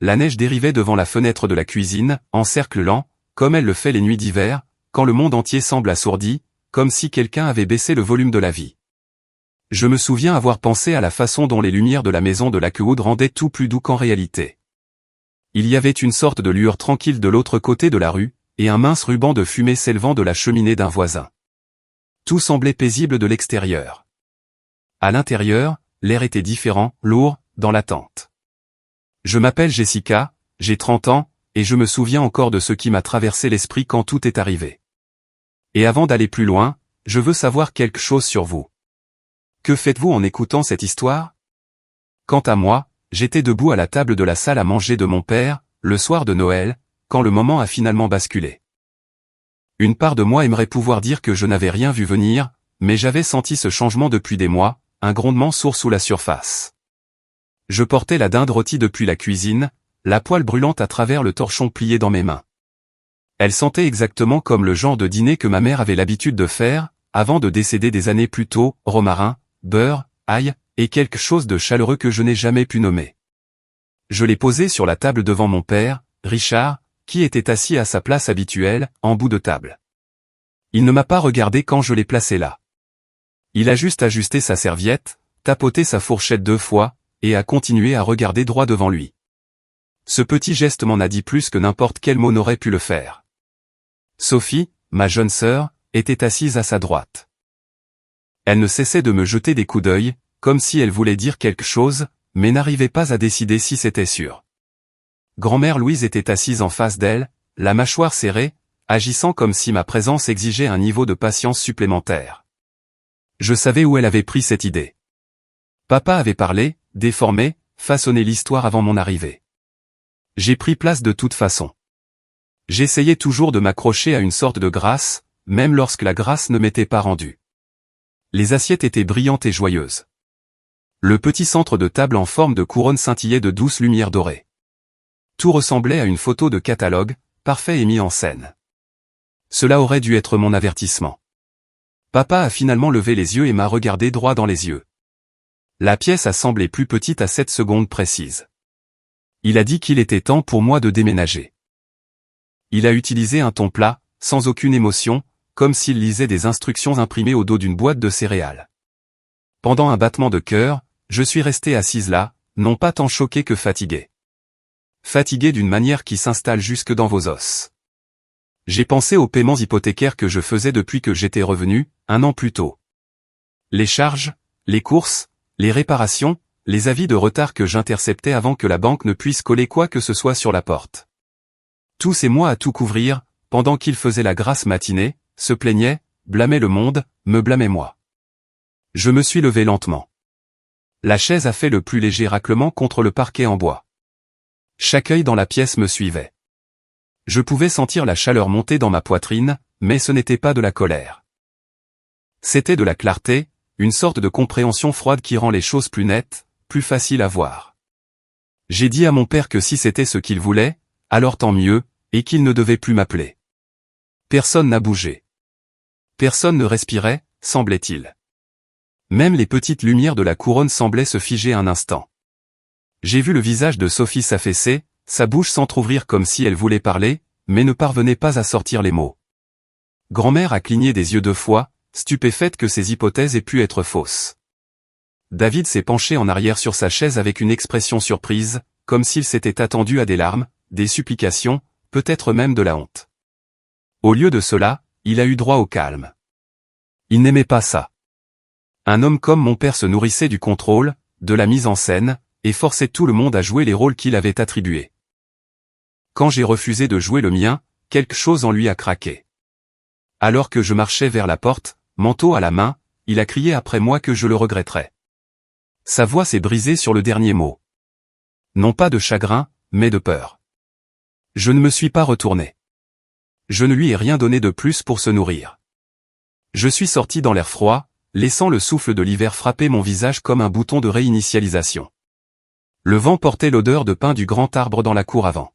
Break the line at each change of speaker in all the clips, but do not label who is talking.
la neige dérivait devant la fenêtre de la cuisine, en cercle lent, comme elle le fait les nuits d'hiver, quand le monde entier semble assourdi, comme si quelqu'un avait baissé le volume de la vie. Je me souviens avoir pensé à la façon dont les lumières de la maison de Lakewood rendaient tout plus doux qu'en réalité. Il y avait une sorte de lueur tranquille de l'autre côté de la rue, et un mince ruban de fumée s'élevant de la cheminée d'un voisin. Tout semblait paisible de l'extérieur. À l'intérieur, l'air était différent, lourd, dans l'attente. Je m'appelle Jessica, j'ai 30 ans, et je me souviens encore de ce qui m'a traversé l'esprit quand tout est arrivé. Et avant d'aller plus loin, je veux savoir quelque chose sur vous. Que faites-vous en écoutant cette histoire? Quant à moi, j'étais debout à la table de la salle à manger de mon père, le soir de Noël, quand le moment a finalement basculé. Une part de moi aimerait pouvoir dire que je n'avais rien vu venir, mais j'avais senti ce changement depuis des mois, un grondement sourd sous la surface. Je portais la dinde rôtie depuis la cuisine, la poêle brûlante à travers le torchon plié dans mes mains. Elle sentait exactement comme le genre de dîner que ma mère avait l'habitude de faire, avant de décéder des années plus tôt, romarin, beurre, ail, et quelque chose de chaleureux que je n'ai jamais pu nommer. Je l'ai posé sur la table devant mon père, Richard, qui était assis à sa place habituelle, en bout de table. Il ne m'a pas regardé quand je l'ai placé là. Il a juste ajusté sa serviette, tapoté sa fourchette 2 fois, et a continué à regarder droit devant lui. Ce petit geste m'en a dit plus que n'importe quel mot n'aurait pu le faire. Sophie, ma jeune sœur, était assise à sa droite. Elle ne cessait de me jeter des coups d'œil, comme si elle voulait dire quelque chose, mais n'arrivait pas à décider si c'était sûr. Grand-mère Louise était assise en face d'elle, la mâchoire serrée, agissant comme si ma présence exigeait un niveau de patience supplémentaire. Je savais où elle avait pris cette idée. Papa avait parlé, déformé, façonné l'histoire avant mon arrivée. J'ai pris place de toute façon. J'essayais toujours de m'accrocher à une sorte de grâce, même lorsque la grâce ne m'était pas rendue. Les assiettes étaient brillantes et joyeuses. Le petit centre de table en forme de couronne scintillait de douces lumières dorées. Tout ressemblait à une photo de catalogue, parfait et mis en scène. Cela aurait dû être mon avertissement. Papa a finalement levé les yeux et m'a regardé droit dans les yeux. La pièce a semblé plus petite à cette seconde précise. Il a dit qu'il était temps pour moi de déménager. Il a utilisé un ton plat, sans aucune émotion, comme s'il lisait des instructions imprimées au dos d'une boîte de céréales. Pendant un battement de cœur, je suis resté assise là, non pas tant choqué que fatigué. Fatigué d'une manière qui s'installe jusque dans vos os. J'ai pensé aux paiements hypothécaires que je faisais depuis que j'étais revenu, 1 an plus tôt. Les charges, les courses, les réparations, les avis de retard que j'interceptais avant que la banque ne puisse coller quoi que ce soit sur la porte. Tous ces mois à tout couvrir, pendant qu'il faisait la grasse matinée, se plaignait, blâmait le monde, me blâmait moi. Je me suis levé lentement. La chaise a fait le plus léger raclement contre le parquet en bois. Chaque œil dans la pièce me suivait. Je pouvais sentir la chaleur monter dans ma poitrine, mais ce n'était pas de la colère. C'était de la clarté, une sorte de compréhension froide qui rend les choses plus nettes, plus faciles à voir. J'ai dit à mon père que si c'était ce qu'il voulait, alors tant mieux, et qu'il ne devait plus m'appeler. Personne n'a bougé. Personne ne respirait, semblait-il. Même les petites lumières de la couronne semblaient se figer un instant. J'ai vu le visage de Sophie s'affaisser, sa bouche s'entr'ouvrir comme si elle voulait parler, mais ne parvenait pas à sortir les mots. Grand-mère a cligné des yeux 2 fois, stupéfaite que ces hypothèses aient pu être fausses. David s'est penché en arrière sur sa chaise avec une expression surprise, comme s'il s'était attendu à des larmes, des supplications, peut-être même de la honte. Au lieu de cela, il a eu droit au calme. Il n'aimait pas ça. Un homme comme mon père se nourrissait du contrôle, de la mise en scène, et forçait tout le monde à jouer les rôles qu'il avait attribués. Quand j'ai refusé de jouer le mien, quelque chose en lui a craqué. Alors que je marchais vers la porte, manteau à la main, il a crié après moi que je le regretterais. Sa voix s'est brisée sur le dernier mot. Non pas de chagrin, mais de peur. Je ne me suis pas retourné. Je ne lui ai rien donné de plus pour se nourrir. Je suis sorti dans l'air froid, laissant le souffle de l'hiver frapper mon visage comme un bouton de réinitialisation. Le vent portait l'odeur de pin du grand arbre dans la cour avant.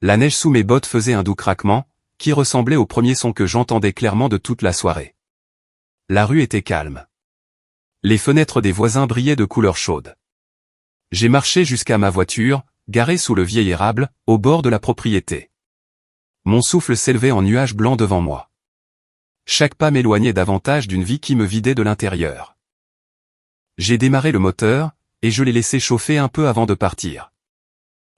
La neige sous mes bottes faisait un doux craquement, qui ressemblait au premier son que j'entendais clairement de toute la soirée. La rue était calme. Les fenêtres des voisins brillaient de couleurs chaudes. J'ai marché jusqu'à ma voiture, garé sous le vieil érable, au bord de la propriété. Mon souffle s'élevait en nuages blancs devant moi. Chaque pas m'éloignait davantage d'une vie qui me vidait de l'intérieur. J'ai démarré le moteur, et je l'ai laissé chauffer un peu avant de partir.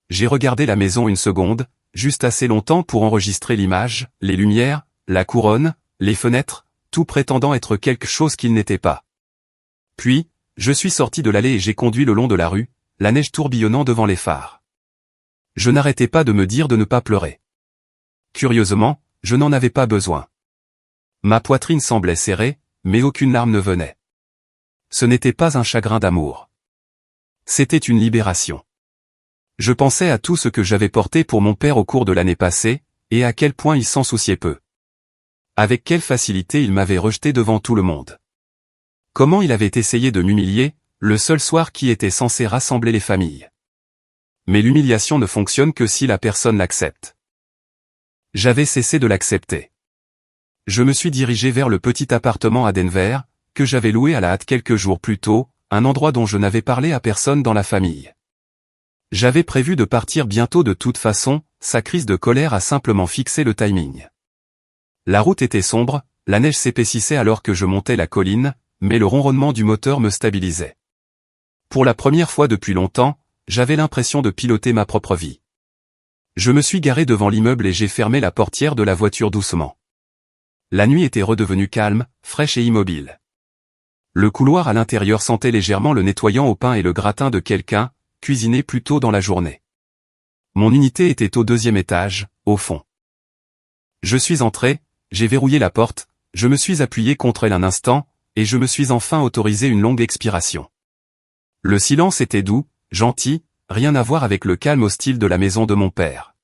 J'ai regardé la maison une seconde, juste assez longtemps pour enregistrer l'image, les lumières, la couronne, les fenêtres, tout prétendant être quelque chose qu'il n'était pas. Puis, je suis sorti de l'allée et j'ai conduit le long de la rue, la neige tourbillonnant devant les phares. Je n'arrêtais pas de me dire de ne pas pleurer. Curieusement, je n'en avais pas besoin. Ma poitrine semblait serrée, mais aucune larme ne venait. Ce n'était pas un chagrin d'amour. C'était une libération. Je pensais à tout ce que j'avais porté pour mon père au cours de l'année passée, et à quel point il s'en souciait peu. Avec quelle facilité il m'avait rejeté devant tout le monde. Comment il avait essayé de m'humilier, le seul soir qui était censé rassembler les familles. Mais l'humiliation ne fonctionne que si la personne l'accepte. J'avais cessé de l'accepter. Je me suis dirigé vers le petit appartement à Denver, que j'avais loué à la hâte quelques jours plus tôt, un endroit dont je n'avais parlé à personne dans la famille. J'avais prévu de partir bientôt de toute façon, sa crise de colère a simplement fixé le timing. La route était sombre, la neige s'épaississait alors que je montais la colline, mais le ronronnement du moteur me stabilisait. Pour la première fois depuis longtemps, j'avais l'impression de piloter ma propre vie. Je me suis garé devant l'immeuble et j'ai fermé la portière de la voiture doucement. La nuit était redevenue calme, fraîche et immobile. Le couloir à l'intérieur sentait légèrement le nettoyant au pain et le gratin de quelqu'un, cuisiné plus tôt dans la journée. Mon unité était au 2e étage, au fond. Je suis entré, j'ai verrouillé la porte, je me suis appuyé contre elle un instant, et je me suis enfin autorisé une longue expiration. Le silence était doux, gentil, rien à voir avec le calme hostile de la maison de mon père.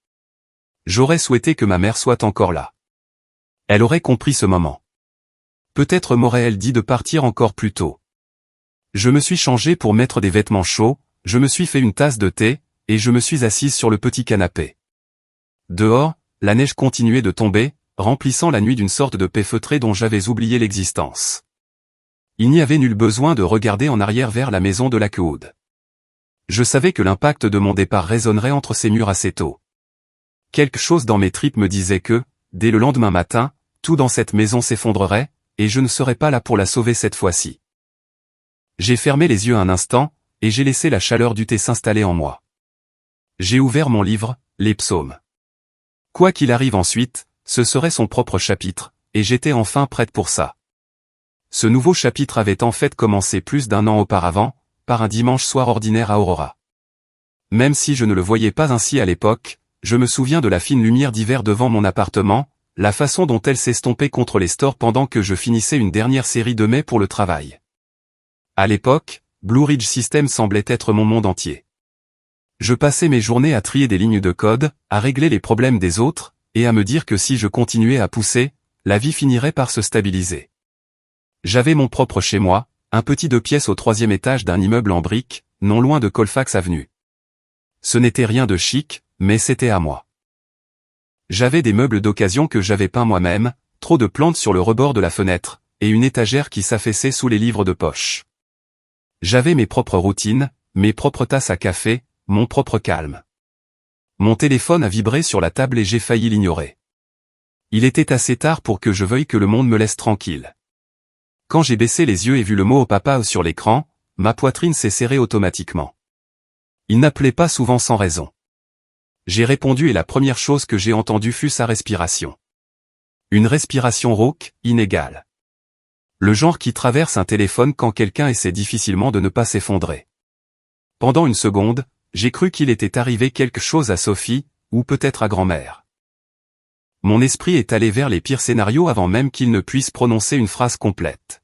J'aurais souhaité que ma mère soit encore là. Elle aurait compris ce moment. Peut-être m'aurait-elle dit de partir encore plus tôt. Je me suis changé pour mettre des vêtements chauds, je me suis fait une tasse de thé, et je me suis assise sur le petit canapé. Dehors, la neige continuait de tomber, remplissant la nuit d'une sorte de paix feutrée dont j'avais oublié l'existence. Il n'y avait nul besoin de regarder en arrière vers la maison de Lakewood. Je savais que l'impact de mon départ résonnerait entre ces murs assez tôt. Quelque chose dans mes tripes me disait que, dès le lendemain matin, tout dans cette maison s'effondrerait, et je ne serais pas là pour la sauver cette fois-ci. J'ai fermé les yeux un instant, et j'ai laissé la chaleur du thé s'installer en moi. J'ai ouvert mon livre, les psaumes. Quoi qu'il arrive ensuite, ce serait son propre chapitre, et j'étais enfin prête pour ça. Ce nouveau chapitre avait en fait commencé plus d'1 an auparavant, par un dimanche soir ordinaire à Aurora. Même si je ne le voyais pas ainsi à l'époque, je me souviens de la fine lumière d'hiver devant mon appartement, la façon dont elle s'estompait contre les stores pendant que je finissais une dernière série de mai pour le travail. À l'époque, Blue Ridge System semblait être mon monde entier. Je passais mes journées à trier des lignes de code, à régler les problèmes des autres, et à me dire que si je continuais à pousser, la vie finirait par se stabiliser. J'avais mon propre chez moi, un petit 2 pièces au 3e étage d'un immeuble en briques, non loin de Colfax Avenue. Ce n'était rien de chic, mais c'était à moi. J'avais des meubles d'occasion que j'avais peints moi-même, trop de plantes sur le rebord de la fenêtre, et une étagère qui s'affaissait sous les livres de poche. J'avais mes propres routines, mes propres tasses à café, mon propre calme. Mon téléphone a vibré sur la table et j'ai failli l'ignorer. Il était assez tard pour que je veuille que le monde me laisse tranquille. Quand j'ai baissé les yeux et vu le mot au papa sur l'écran, ma poitrine s'est serrée automatiquement. Il n'appelait pas souvent sans raison. J'ai répondu et la première chose que j'ai entendue fut sa respiration. Une respiration rauque, inégale. Le genre qui traverse un téléphone quand quelqu'un essaie difficilement de ne pas s'effondrer. Pendant une seconde, j'ai cru qu'il était arrivé quelque chose à Sophie, ou peut-être à grand-mère. Mon esprit est allé vers les pires scénarios avant même qu'il ne puisse prononcer une phrase complète.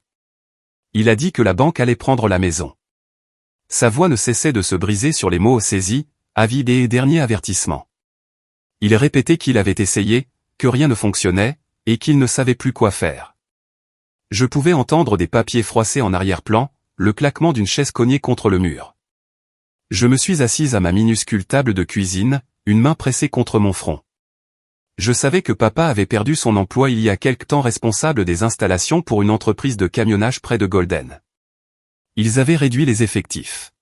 Il a dit que la banque allait prendre la maison. Sa voix ne cessait de se briser sur les mots saisis, avide et dernier avertissement. Il répétait qu'il avait essayé, que rien ne fonctionnait, et qu'il ne savait plus quoi faire. Je pouvais entendre des papiers froissés en arrière-plan, le claquement d'une chaise cognée contre le mur. Je me suis assise à ma minuscule table de cuisine, une main pressée contre mon front. Je savais que papa avait perdu son emploi il y a quelque temps responsable des installations pour une entreprise de camionnage près de Golden. Ils avaient réduit les effectifs.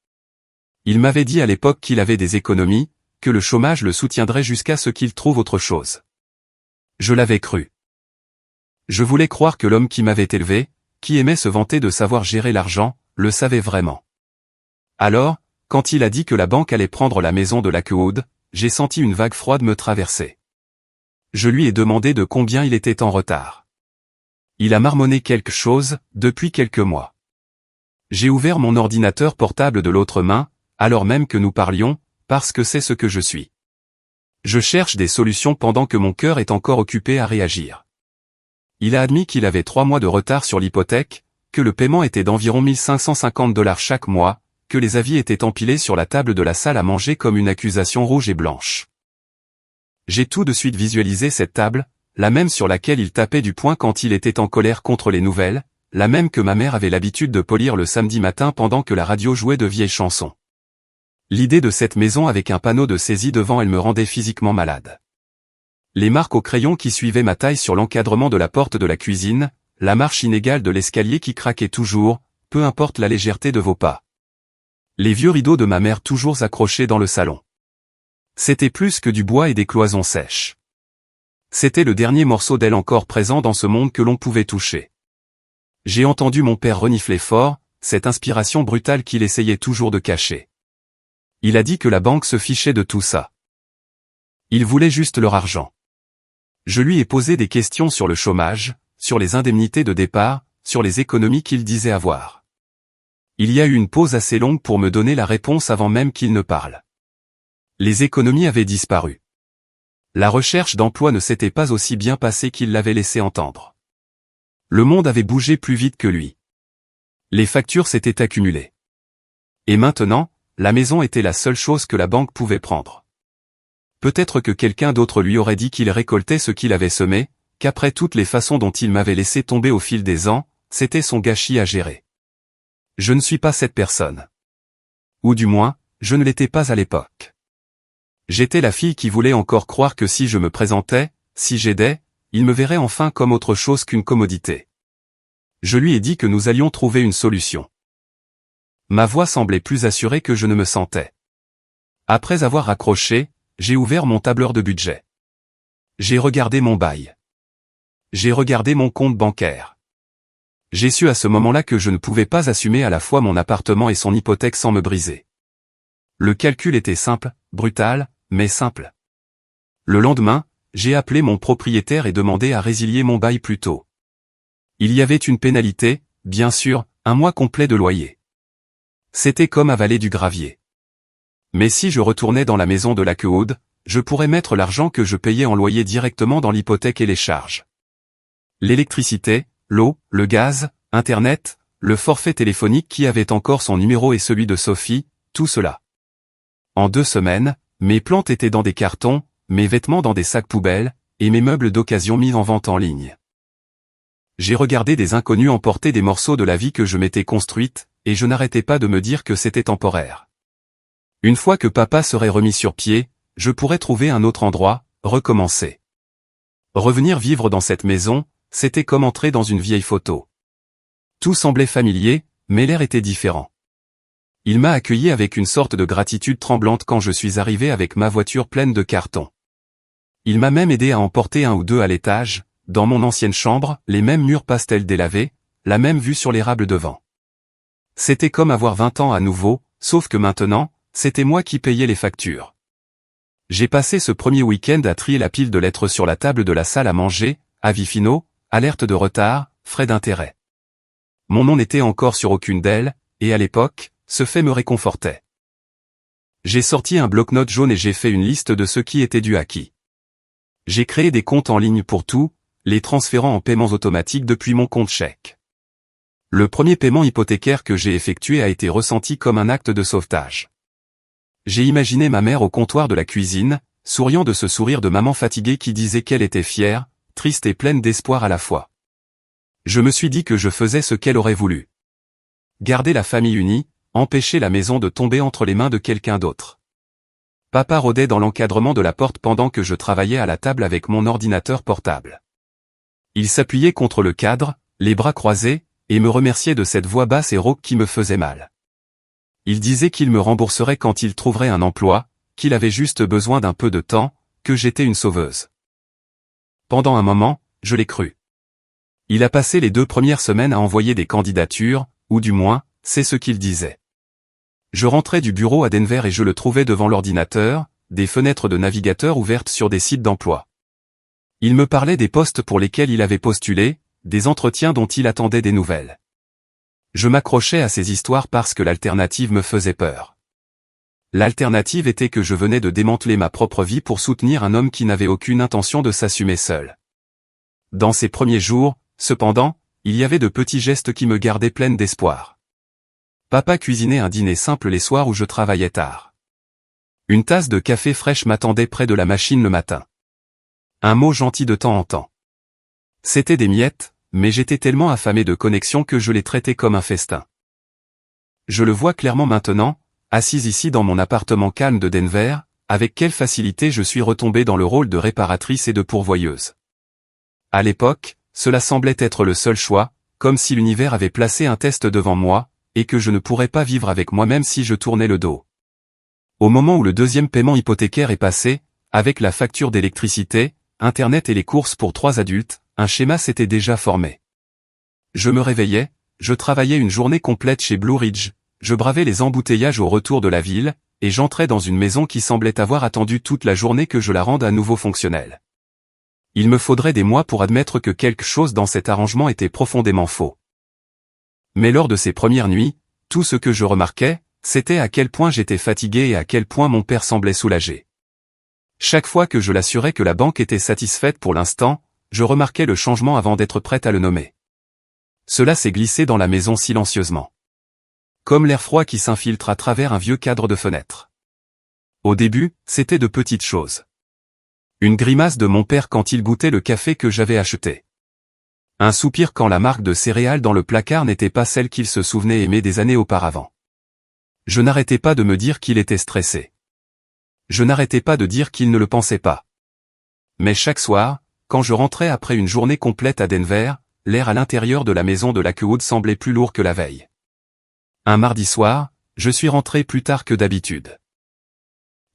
Il m'avait dit à l'époque qu'il avait des économies, que le chômage le soutiendrait jusqu'à ce qu'il trouve autre chose. Je l'avais cru. Je voulais croire que l'homme qui m'avait élevé, qui aimait se vanter de savoir gérer l'argent, le savait vraiment. Alors, quand il a dit que la banque allait prendre la maison de Lakewood, j'ai senti une vague froide me traverser. Je lui ai demandé de combien il était en retard. Il a marmonné quelque chose, depuis quelques mois. J'ai ouvert mon ordinateur portable de l'autre main, alors même que nous parlions, parce que c'est ce que je suis. Je cherche des solutions pendant que mon cœur est encore occupé à réagir. Il a admis qu'il avait 3 mois de retard sur l'hypothèque, que le paiement était d'environ 1550 $ chaque mois, que les avis étaient empilés sur la table de la salle à manger comme une accusation rouge et blanche. J'ai tout de suite visualisé cette table, la même sur laquelle il tapait du poing quand il était en colère contre les nouvelles, la même que ma mère avait l'habitude de polir le samedi matin pendant que la radio jouait de vieilles chansons. L'idée de cette maison avec un panneau de saisie devant elle me rendait physiquement malade. Les marques au crayon qui suivaient ma taille sur l'encadrement de la porte de la cuisine, la marche inégale de l'escalier qui craquait toujours, peu importe la légèreté de vos pas. Les vieux rideaux de ma mère toujours accrochés dans le salon. C'était plus que du bois et des cloisons sèches. C'était le dernier morceau d'aile encore présent dans ce monde que l'on pouvait toucher. J'ai entendu mon père renifler fort, cette inspiration brutale qu'il essayait toujours de cacher. Il a dit que la banque se fichait de tout ça. Il voulait juste leur argent. Je lui ai posé des questions sur le chômage, sur les indemnités de départ, sur les économies qu'il disait avoir. Il y a eu une pause assez longue pour me donner la réponse avant même qu'il ne parle. Les économies avaient disparu. La recherche d'emploi ne s'était pas aussi bien passée qu'il l'avait laissé entendre. Le monde avait bougé plus vite que lui. Les factures s'étaient accumulées. Et maintenant, la maison était la seule chose que la banque pouvait prendre. Peut-être que quelqu'un d'autre lui aurait dit qu'il récoltait ce qu'il avait semé, qu'après toutes les façons dont il m'avait laissé tomber au fil des ans, c'était son gâchis à gérer. Je ne suis pas cette personne. Ou du moins, je ne l'étais pas à l'époque. J'étais la fille qui voulait encore croire que si je me présentais, si j'aidais, il me verrait enfin comme autre chose qu'une commodité. Je lui ai dit que nous allions trouver une solution. Ma voix semblait plus assurée que je ne me sentais. Après avoir raccroché, j'ai ouvert mon tableur de budget. J'ai regardé mon bail. J'ai regardé mon compte bancaire. J'ai su à ce moment-là que je ne pouvais pas assumer à la fois mon appartement et son hypothèque sans me briser. Le calcul était simple, brutal, mais simple. Le lendemain, j'ai appelé mon propriétaire et demandé à résilier mon bail plus tôt. Il y avait une pénalité, bien sûr, 1 mois complet de loyer. C'était comme avaler du gravier. Mais si je retournais dans la maison de Lakewood, je pourrais mettre l'argent que je payais en loyer directement dans l'hypothèque et les charges. L'électricité, l'eau, le gaz, Internet, le forfait téléphonique qui avait encore son numéro et celui de Sophie, tout cela. En 2 semaines, mes plantes étaient dans des cartons, mes vêtements dans des sacs poubelles, et mes meubles d'occasion mis en vente en ligne. J'ai regardé des inconnus emporter des morceaux de la vie que je m'étais construite, et je n'arrêtais pas de me dire que c'était temporaire. Une fois que papa serait remis sur pied, je pourrais trouver un autre endroit, recommencer. Revenir vivre dans cette maison, c'était comme entrer dans une vieille photo. Tout semblait familier, mais l'air était différent. Il m'a accueilli avec une sorte de gratitude tremblante quand je suis arrivé avec ma voiture pleine de cartons. Il m'a même aidé à emporter 1 ou 2 à l'étage, dans mon ancienne chambre, les mêmes murs pastels délavés, la même vue sur l'érable devant. C'était comme avoir 20 ans à nouveau, sauf que maintenant, c'était moi qui payais les factures. J'ai passé ce premier week-end à trier la pile de lettres sur la table de la salle à manger, avis finaux, alerte de retard, frais d'intérêt. Mon nom n'était encore sur aucune d'elles, et à l'époque, ce fait me réconfortait. J'ai sorti un bloc-notes jaune et j'ai fait une liste de ce qui était dû à qui. J'ai créé des comptes en ligne pour tout, les transférant en paiements automatiques depuis mon compte chèque. Le premier paiement hypothécaire que j'ai effectué a été ressenti comme un acte de sauvetage. J'ai imaginé ma mère au comptoir de la cuisine, souriant de ce sourire de maman fatiguée qui disait qu'elle était fière, triste et pleine d'espoir à la fois. Je me suis dit que je faisais ce qu'elle aurait voulu. Garder la famille unie, empêcher la maison de tomber entre les mains de quelqu'un d'autre. Papa rôdait dans l'encadrement de la porte pendant que je travaillais à la table avec mon ordinateur portable. Il s'appuyait contre le cadre, les bras croisés, et me remerciait de cette voix basse et rauque qui me faisait mal. Il disait qu'il me rembourserait quand il trouverait un emploi, qu'il avait juste besoin d'un peu de temps, que j'étais une sauveuse. Pendant un moment, je l'ai cru. Il a passé les 2 premières semaines à envoyer des candidatures, ou du moins, c'est ce qu'il disait. Je rentrais du bureau à Denver et je le trouvais devant l'ordinateur, des fenêtres de navigateur ouvertes sur des sites d'emploi. Il me parlait des postes pour lesquels il avait postulé, des entretiens dont il attendait des nouvelles. Je m'accrochais à ces histoires parce que l'alternative me faisait peur. L'alternative était que je venais de démanteler ma propre vie pour soutenir un homme qui n'avait aucune intention de s'assumer seul. Dans ces premiers jours, cependant, il y avait de petits gestes qui me gardaient pleine d'espoir. Papa cuisinait un dîner simple les soirs où je travaillais tard. Une tasse de café fraîche m'attendait près de la machine le matin. Un mot gentil de temps en temps. C'était des miettes, mais j'étais tellement affamé de connexion que je les traitais comme un festin. Je le vois clairement maintenant, assise ici dans mon appartement calme de Denver, avec quelle facilité je suis retombé dans le rôle de réparatrice et de pourvoyeuse. À l'époque, cela semblait être le seul choix, comme si l'univers avait placé un test devant moi, et que je ne pourrais pas vivre avec moi-même si je tournais le dos. Au moment où le 2e paiement hypothécaire est passé, avec la facture d'électricité, Internet et les courses pour 3 adultes, un schéma s'était déjà formé. Je me réveillais, je travaillais une journée complète chez Blue Ridge, je bravais les embouteillages au retour de la ville, et j'entrais dans une maison qui semblait avoir attendu toute la journée que je la rende à nouveau fonctionnelle. Il me faudrait des mois pour admettre que quelque chose dans cet arrangement était profondément faux. Mais lors de ces premières nuits, tout ce que je remarquais, c'était à quel point j'étais fatigué et à quel point mon père semblait soulagé. Chaque fois que je l'assurais que la banque était satisfaite pour l'instant, je remarquais le changement avant d'être prête à le nommer. Cela s'est glissé dans la maison silencieusement. Comme l'air froid qui s'infiltre à travers un vieux cadre de fenêtre. Au début, c'était de petites choses. Une grimace de mon père quand il goûtait le café que j'avais acheté. Un soupir quand la marque de céréales dans le placard n'était pas celle qu'il se souvenait aimer des années auparavant. Je n'arrêtais pas de me dire qu'il était stressé. Je n'arrêtais pas de dire qu'il ne le pensait pas. Mais chaque soir, quand je rentrais après une journée complète à Denver, l'air à l'intérieur de la maison de Lakewood semblait plus lourd que la veille. Un mardi soir, je suis rentré plus tard que d'habitude.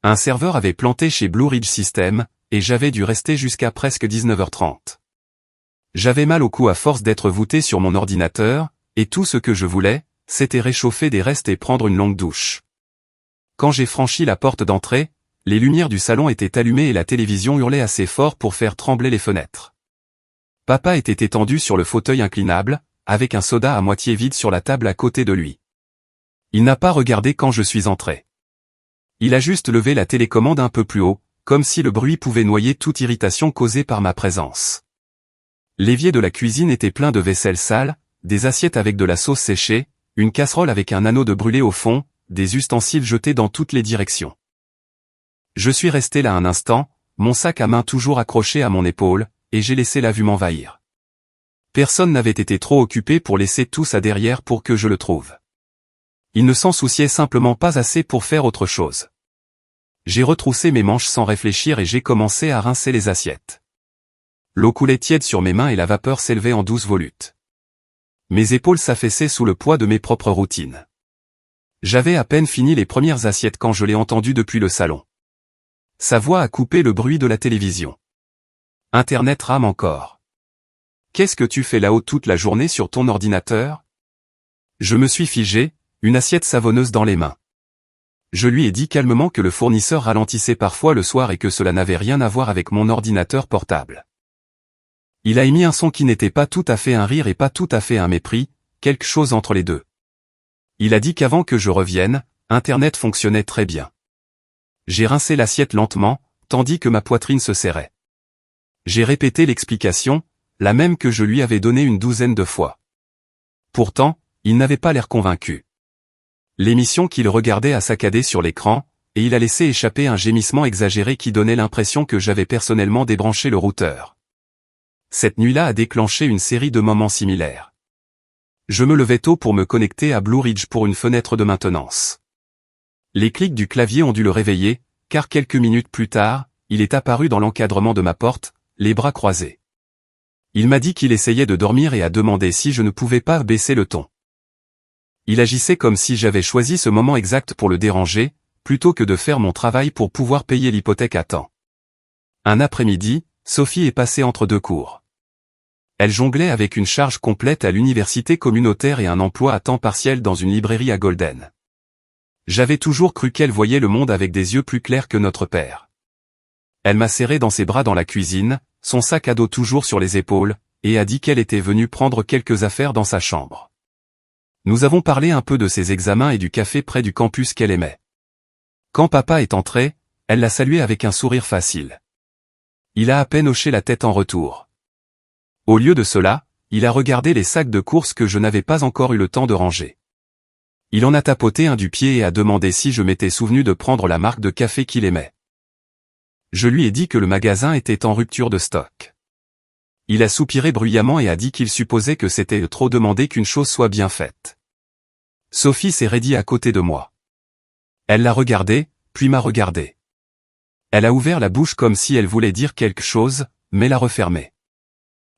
Un serveur avait planté chez Blue Ridge System, et j'avais dû rester jusqu'à presque 19h30. J'avais mal au cou à force d'être voûté sur mon ordinateur, et tout ce que je voulais, c'était réchauffer des restes et prendre une longue douche. Quand j'ai franchi la porte d'entrée, les lumières du salon étaient allumées et la télévision hurlait assez fort pour faire trembler les fenêtres. Papa était étendu sur le fauteuil inclinable, avec un soda à moitié vide sur la table à côté de lui. Il n'a pas regardé quand je suis entré. Il a juste levé la télécommande un peu plus haut, comme si le bruit pouvait noyer toute irritation causée par ma présence. L'évier de la cuisine était plein de vaisselle sale, des assiettes avec de la sauce séchée, une casserole avec un anneau de brûlé au fond, des ustensiles jetés dans toutes les directions. Je suis resté là un instant, mon sac à main toujours accroché à mon épaule, et j'ai laissé la vue m'envahir. Personne n'avait été trop occupé pour laisser tout ça derrière pour que je le trouve. Il ne s'en souciait simplement pas assez pour faire autre chose. J'ai retroussé mes manches sans réfléchir et j'ai commencé à rincer les assiettes. L'eau coulait tiède sur mes mains et la vapeur s'élevait en douces volutes. Mes épaules s'affaissaient sous le poids de mes propres routines. J'avais à peine fini les premières assiettes quand je l'ai entendu depuis le salon. Sa voix a coupé le bruit de la télévision. Internet rame encore. Qu'est-ce que tu fais là-haut toute la journée sur ton ordinateur? Je me suis figé, une assiette savonneuse dans les mains. Je lui ai dit calmement que le fournisseur ralentissait parfois le soir et que cela n'avait rien à voir avec mon ordinateur portable. Il a émis un son qui n'était pas tout à fait un rire et pas tout à fait un mépris, quelque chose entre les deux. Il a dit qu'avant que je revienne, Internet fonctionnait très bien. J'ai rincé l'assiette lentement, tandis que ma poitrine se serrait. J'ai répété l'explication, la même que je lui avais donnée une douzaine de fois. Pourtant, il n'avait pas l'air convaincu. L'émission qu'il regardait a saccadé sur l'écran, et il a laissé échapper un gémissement exagéré qui donnait l'impression que j'avais personnellement débranché le routeur. Cette nuit-là a déclenché une série de moments similaires. Je me levais tôt pour me connecter à Blue Ridge pour une fenêtre de maintenance. Les clics du clavier ont dû le réveiller, car quelques minutes plus tard, il est apparu dans l'encadrement de ma porte, les bras croisés. Il m'a dit qu'il essayait de dormir et a demandé si je ne pouvais pas baisser le ton. Il agissait comme si j'avais choisi ce moment exact pour le déranger, plutôt que de faire mon travail pour pouvoir payer l'hypothèque à temps. Un après-midi, Sophie est passée entre deux cours. Elle jonglait avec une charge complète à l'université communautaire et un emploi à temps partiel dans une librairie à Golden. J'avais toujours cru qu'elle voyait le monde avec des yeux plus clairs que notre père. Elle m'a serré dans ses bras dans la cuisine, son sac à dos toujours sur les épaules, et a dit qu'elle était venue prendre quelques affaires dans sa chambre. Nous avons parlé un peu de ses examens et du café près du campus qu'elle aimait. Quand papa est entré, elle l'a salué avec un sourire facile. Il a à peine hoché la tête en retour. Au lieu de cela, il a regardé les sacs de courses que je n'avais pas encore eu le temps de ranger. Il en a tapoté un du pied et a demandé si je m'étais souvenu de prendre la marque de café qu'il aimait. Je lui ai dit que le magasin était en rupture de stock. Il a soupiré bruyamment et a dit qu'il supposait que c'était trop demander qu'une chose soit bien faite. Sophie s'est raidie à côté de moi. Elle l'a regardé, puis m'a regardé. Elle a ouvert la bouche comme si elle voulait dire quelque chose, mais l'a refermée.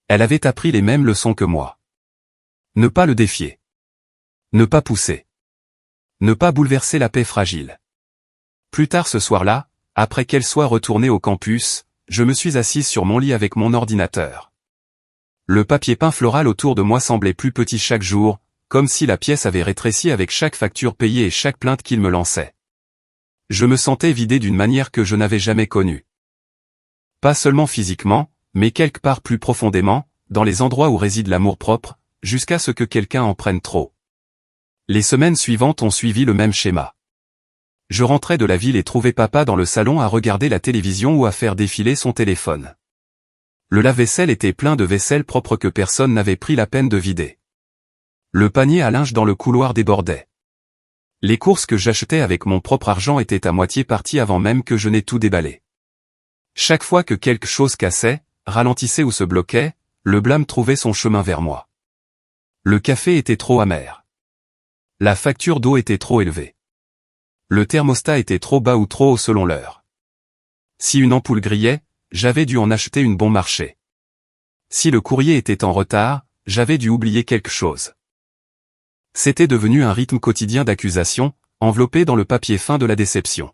Elle avait appris les mêmes leçons que moi. Ne pas le défier. Ne pas pousser. Ne pas bouleverser la paix fragile. Plus tard ce soir-là, après qu'elle soit retournée au campus, je me suis assise sur mon lit avec mon ordinateur. Le papier peint floral autour de moi semblait plus petit chaque jour, comme si la pièce avait rétréci avec chaque facture payée et chaque plainte qu'il me lançait. Je me sentais vidé d'une manière que je n'avais jamais connue. Pas seulement physiquement, mais quelque part plus profondément, dans les endroits où réside l'amour-propre, jusqu'à ce que quelqu'un en prenne trop. Les semaines suivantes ont suivi le même schéma. Je rentrais de la ville et trouvais papa dans le salon à regarder la télévision ou à faire défiler son téléphone. Le lave-vaisselle était plein de vaisselle propre que personne n'avait pris la peine de vider. Le panier à linge dans le couloir débordait. Les courses que j'achetais avec mon propre argent étaient à moitié parties avant même que je n'ai tout déballé. Chaque fois que quelque chose cassait, ralentissait ou se bloquait, le blâme trouvait son chemin vers moi. Le café était trop amer. La facture d'eau était trop élevée. Le thermostat était trop bas ou trop haut selon l'heure. Si une ampoule grillait, j'avais dû en acheter une bon marché. Si le courrier était en retard, j'avais dû oublier quelque chose. C'était devenu un rythme quotidien d'accusation, enveloppé dans le papier fin de la déception.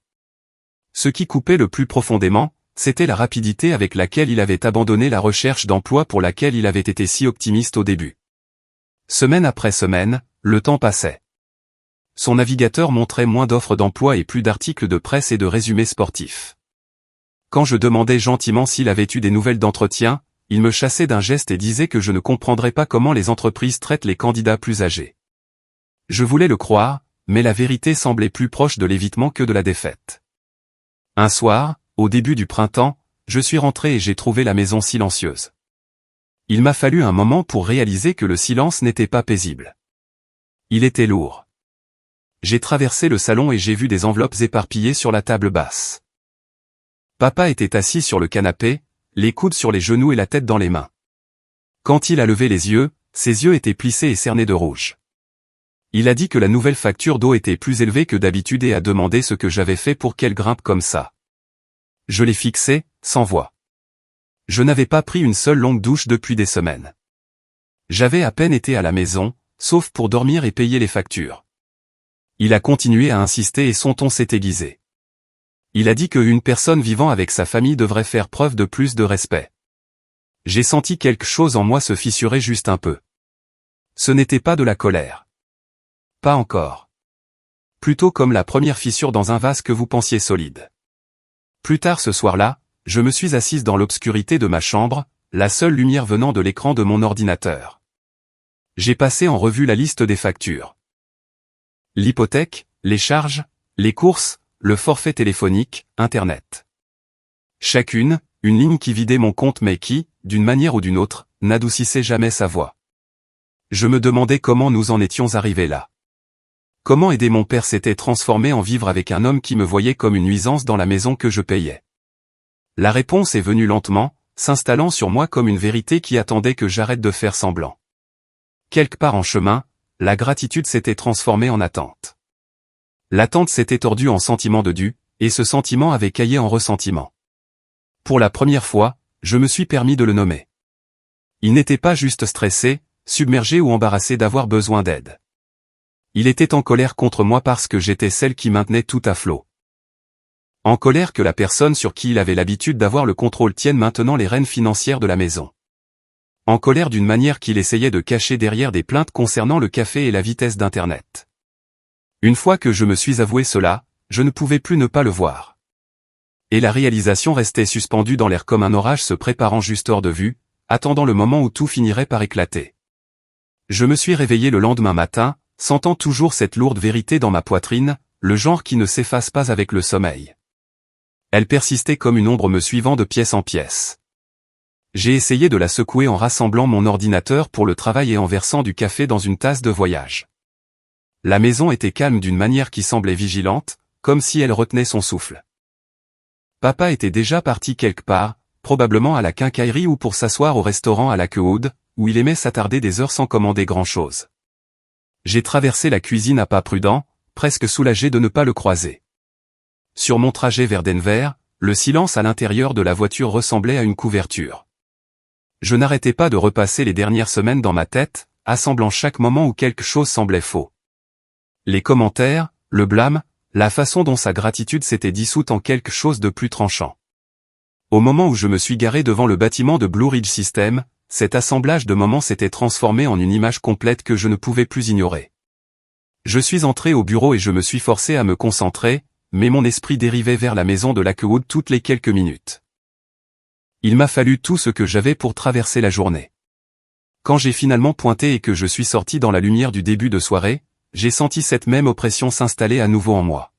Ce qui coupait le plus profondément, c'était la rapidité avec laquelle il avait abandonné la recherche d'emploi pour laquelle il avait été si optimiste au début. Semaine après semaine, le temps passait. Son navigateur montrait moins d'offres d'emploi et plus d'articles de presse et de résumés sportifs. Quand je demandais gentiment s'il avait eu des nouvelles d'entretien, il me chassait d'un geste et disait que je ne comprendrais pas comment les entreprises traitent les candidats plus âgés. Je voulais le croire, mais la vérité semblait plus proche de l'évitement que de la défaite. Un soir, au début du printemps, je suis rentré et j'ai trouvé la maison silencieuse. Il m'a fallu un moment pour réaliser que le silence n'était pas paisible. Il était lourd. J'ai traversé le salon et j'ai vu des enveloppes éparpillées sur la table basse. Papa était assis sur le canapé, les coudes sur les genoux et la tête dans les mains. Quand il a levé les yeux, ses yeux étaient plissés et cernés de rouge. Il a dit que la nouvelle facture d'eau était plus élevée que d'habitude et a demandé ce que j'avais fait pour qu'elle grimpe comme ça. Je l'ai fixé, sans voix. Je n'avais pas pris une seule longue douche depuis des semaines. J'avais à peine été à la maison, sauf pour dormir et payer les factures. Il a continué à insister et son ton s'est aiguisé. Il a dit qu'une personne vivant avec sa famille devrait faire preuve de plus de respect. J'ai senti quelque chose en moi se fissurer juste un peu. Ce n'était pas de la colère. Pas encore. Plutôt comme la première fissure dans un vase que vous pensiez solide. Plus tard ce soir-là, je me suis assise dans l'obscurité de ma chambre, la seule lumière venant de l'écran de mon ordinateur. J'ai passé en revue la liste des factures. L'hypothèque, les charges, les courses, le forfait téléphonique, Internet. Chacune, une ligne qui vidait mon compte mais qui, d'une manière ou d'une autre, n'adoucissait jamais sa voix. Je me demandais comment nous en étions arrivés là. Comment aider mon père s'était transformé en vivre avec un homme qui me voyait comme une nuisance dans la maison que je payais. La réponse est venue lentement, s'installant sur moi comme une vérité qui attendait que j'arrête de faire semblant. Quelque part en chemin, la gratitude s'était transformée en attente. L'attente s'était tordue en sentiment de dû, et ce sentiment avait caillé en ressentiment. Pour la première fois, je me suis permis de le nommer. Il n'était pas juste stressé, submergé ou embarrassé d'avoir besoin d'aide. Il était en colère contre moi parce que j'étais celle qui maintenait tout à flot. En colère que la personne sur qui il avait l'habitude d'avoir le contrôle tienne maintenant les rênes financières de la maison. En colère d'une manière qu'il essayait de cacher derrière des plaintes concernant le café et la vitesse d'Internet. Une fois que je me suis avoué cela, je ne pouvais plus ne pas le voir. Et la réalisation restait suspendue dans l'air comme un orage se préparant juste hors de vue, attendant le moment où tout finirait par éclater. Je me suis réveillé le lendemain matin, sentant toujours cette lourde vérité dans ma poitrine, le genre qui ne s'efface pas avec le sommeil. Elle persistait comme une ombre me suivant de pièce en pièce. J'ai essayé de la secouer en rassemblant mon ordinateur pour le travail et en versant du café dans une tasse de voyage. La maison était calme d'une manière qui semblait vigilante, comme si elle retenait son souffle. Papa était déjà parti quelque part, probablement à la quincaillerie ou pour s'asseoir au restaurant à la Queude, où il aimait s'attarder des heures sans commander grand-chose. J'ai traversé la cuisine à pas prudents, presque soulagé de ne pas le croiser. Sur mon trajet vers Denver, le silence à l'intérieur de la voiture ressemblait à une couverture. Je n'arrêtais pas de repasser les dernières semaines dans ma tête, assemblant chaque moment où quelque chose semblait faux. Les commentaires, le blâme, la façon dont sa gratitude s'était dissoute en quelque chose de plus tranchant. Au moment où je me suis garé devant le bâtiment de Blue Ridge System, cet assemblage de moments s'était transformé en une image complète que je ne pouvais plus ignorer. Je suis entré au bureau et je me suis forcé à me concentrer, mais mon esprit dérivait vers la maison de Lakewood toutes les quelques minutes. Il m'a fallu tout ce que j'avais pour traverser la journée. Quand j'ai finalement pointé et que je suis sorti dans la lumière du début de soirée, j'ai senti cette même oppression s'installer à nouveau en moi.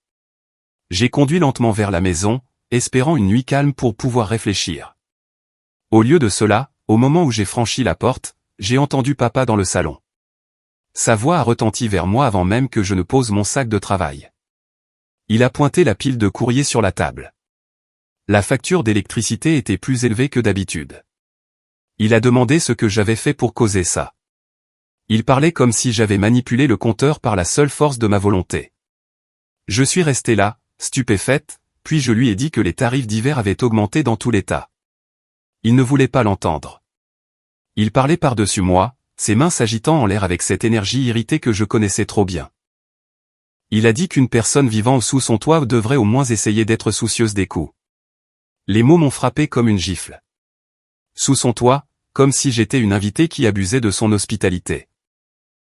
J'ai conduit lentement vers la maison, espérant une nuit calme pour pouvoir réfléchir. Au lieu de cela, au moment où j'ai franchi la porte, j'ai entendu papa dans le salon. Sa voix a retenti vers moi avant même que je ne pose mon sac de travail. Il a pointé la pile de courrier sur la table. La facture d'électricité était plus élevée que d'habitude. Il a demandé ce que j'avais fait pour causer ça. Il parlait comme si j'avais manipulé le compteur par la seule force de ma volonté. Je suis resté là, stupéfaite, puis je lui ai dit que les tarifs d'hiver avaient augmenté dans tout l'État. Il ne voulait pas l'entendre. Il parlait par-dessus moi, ses mains s'agitant en l'air avec cette énergie irritée que je connaissais trop bien. Il a dit qu'une personne vivant sous son toit devrait au moins essayer d'être soucieuse des coûts. Les mots m'ont frappé comme une gifle. Sous son toit, comme si j'étais une invitée qui abusait de son hospitalité.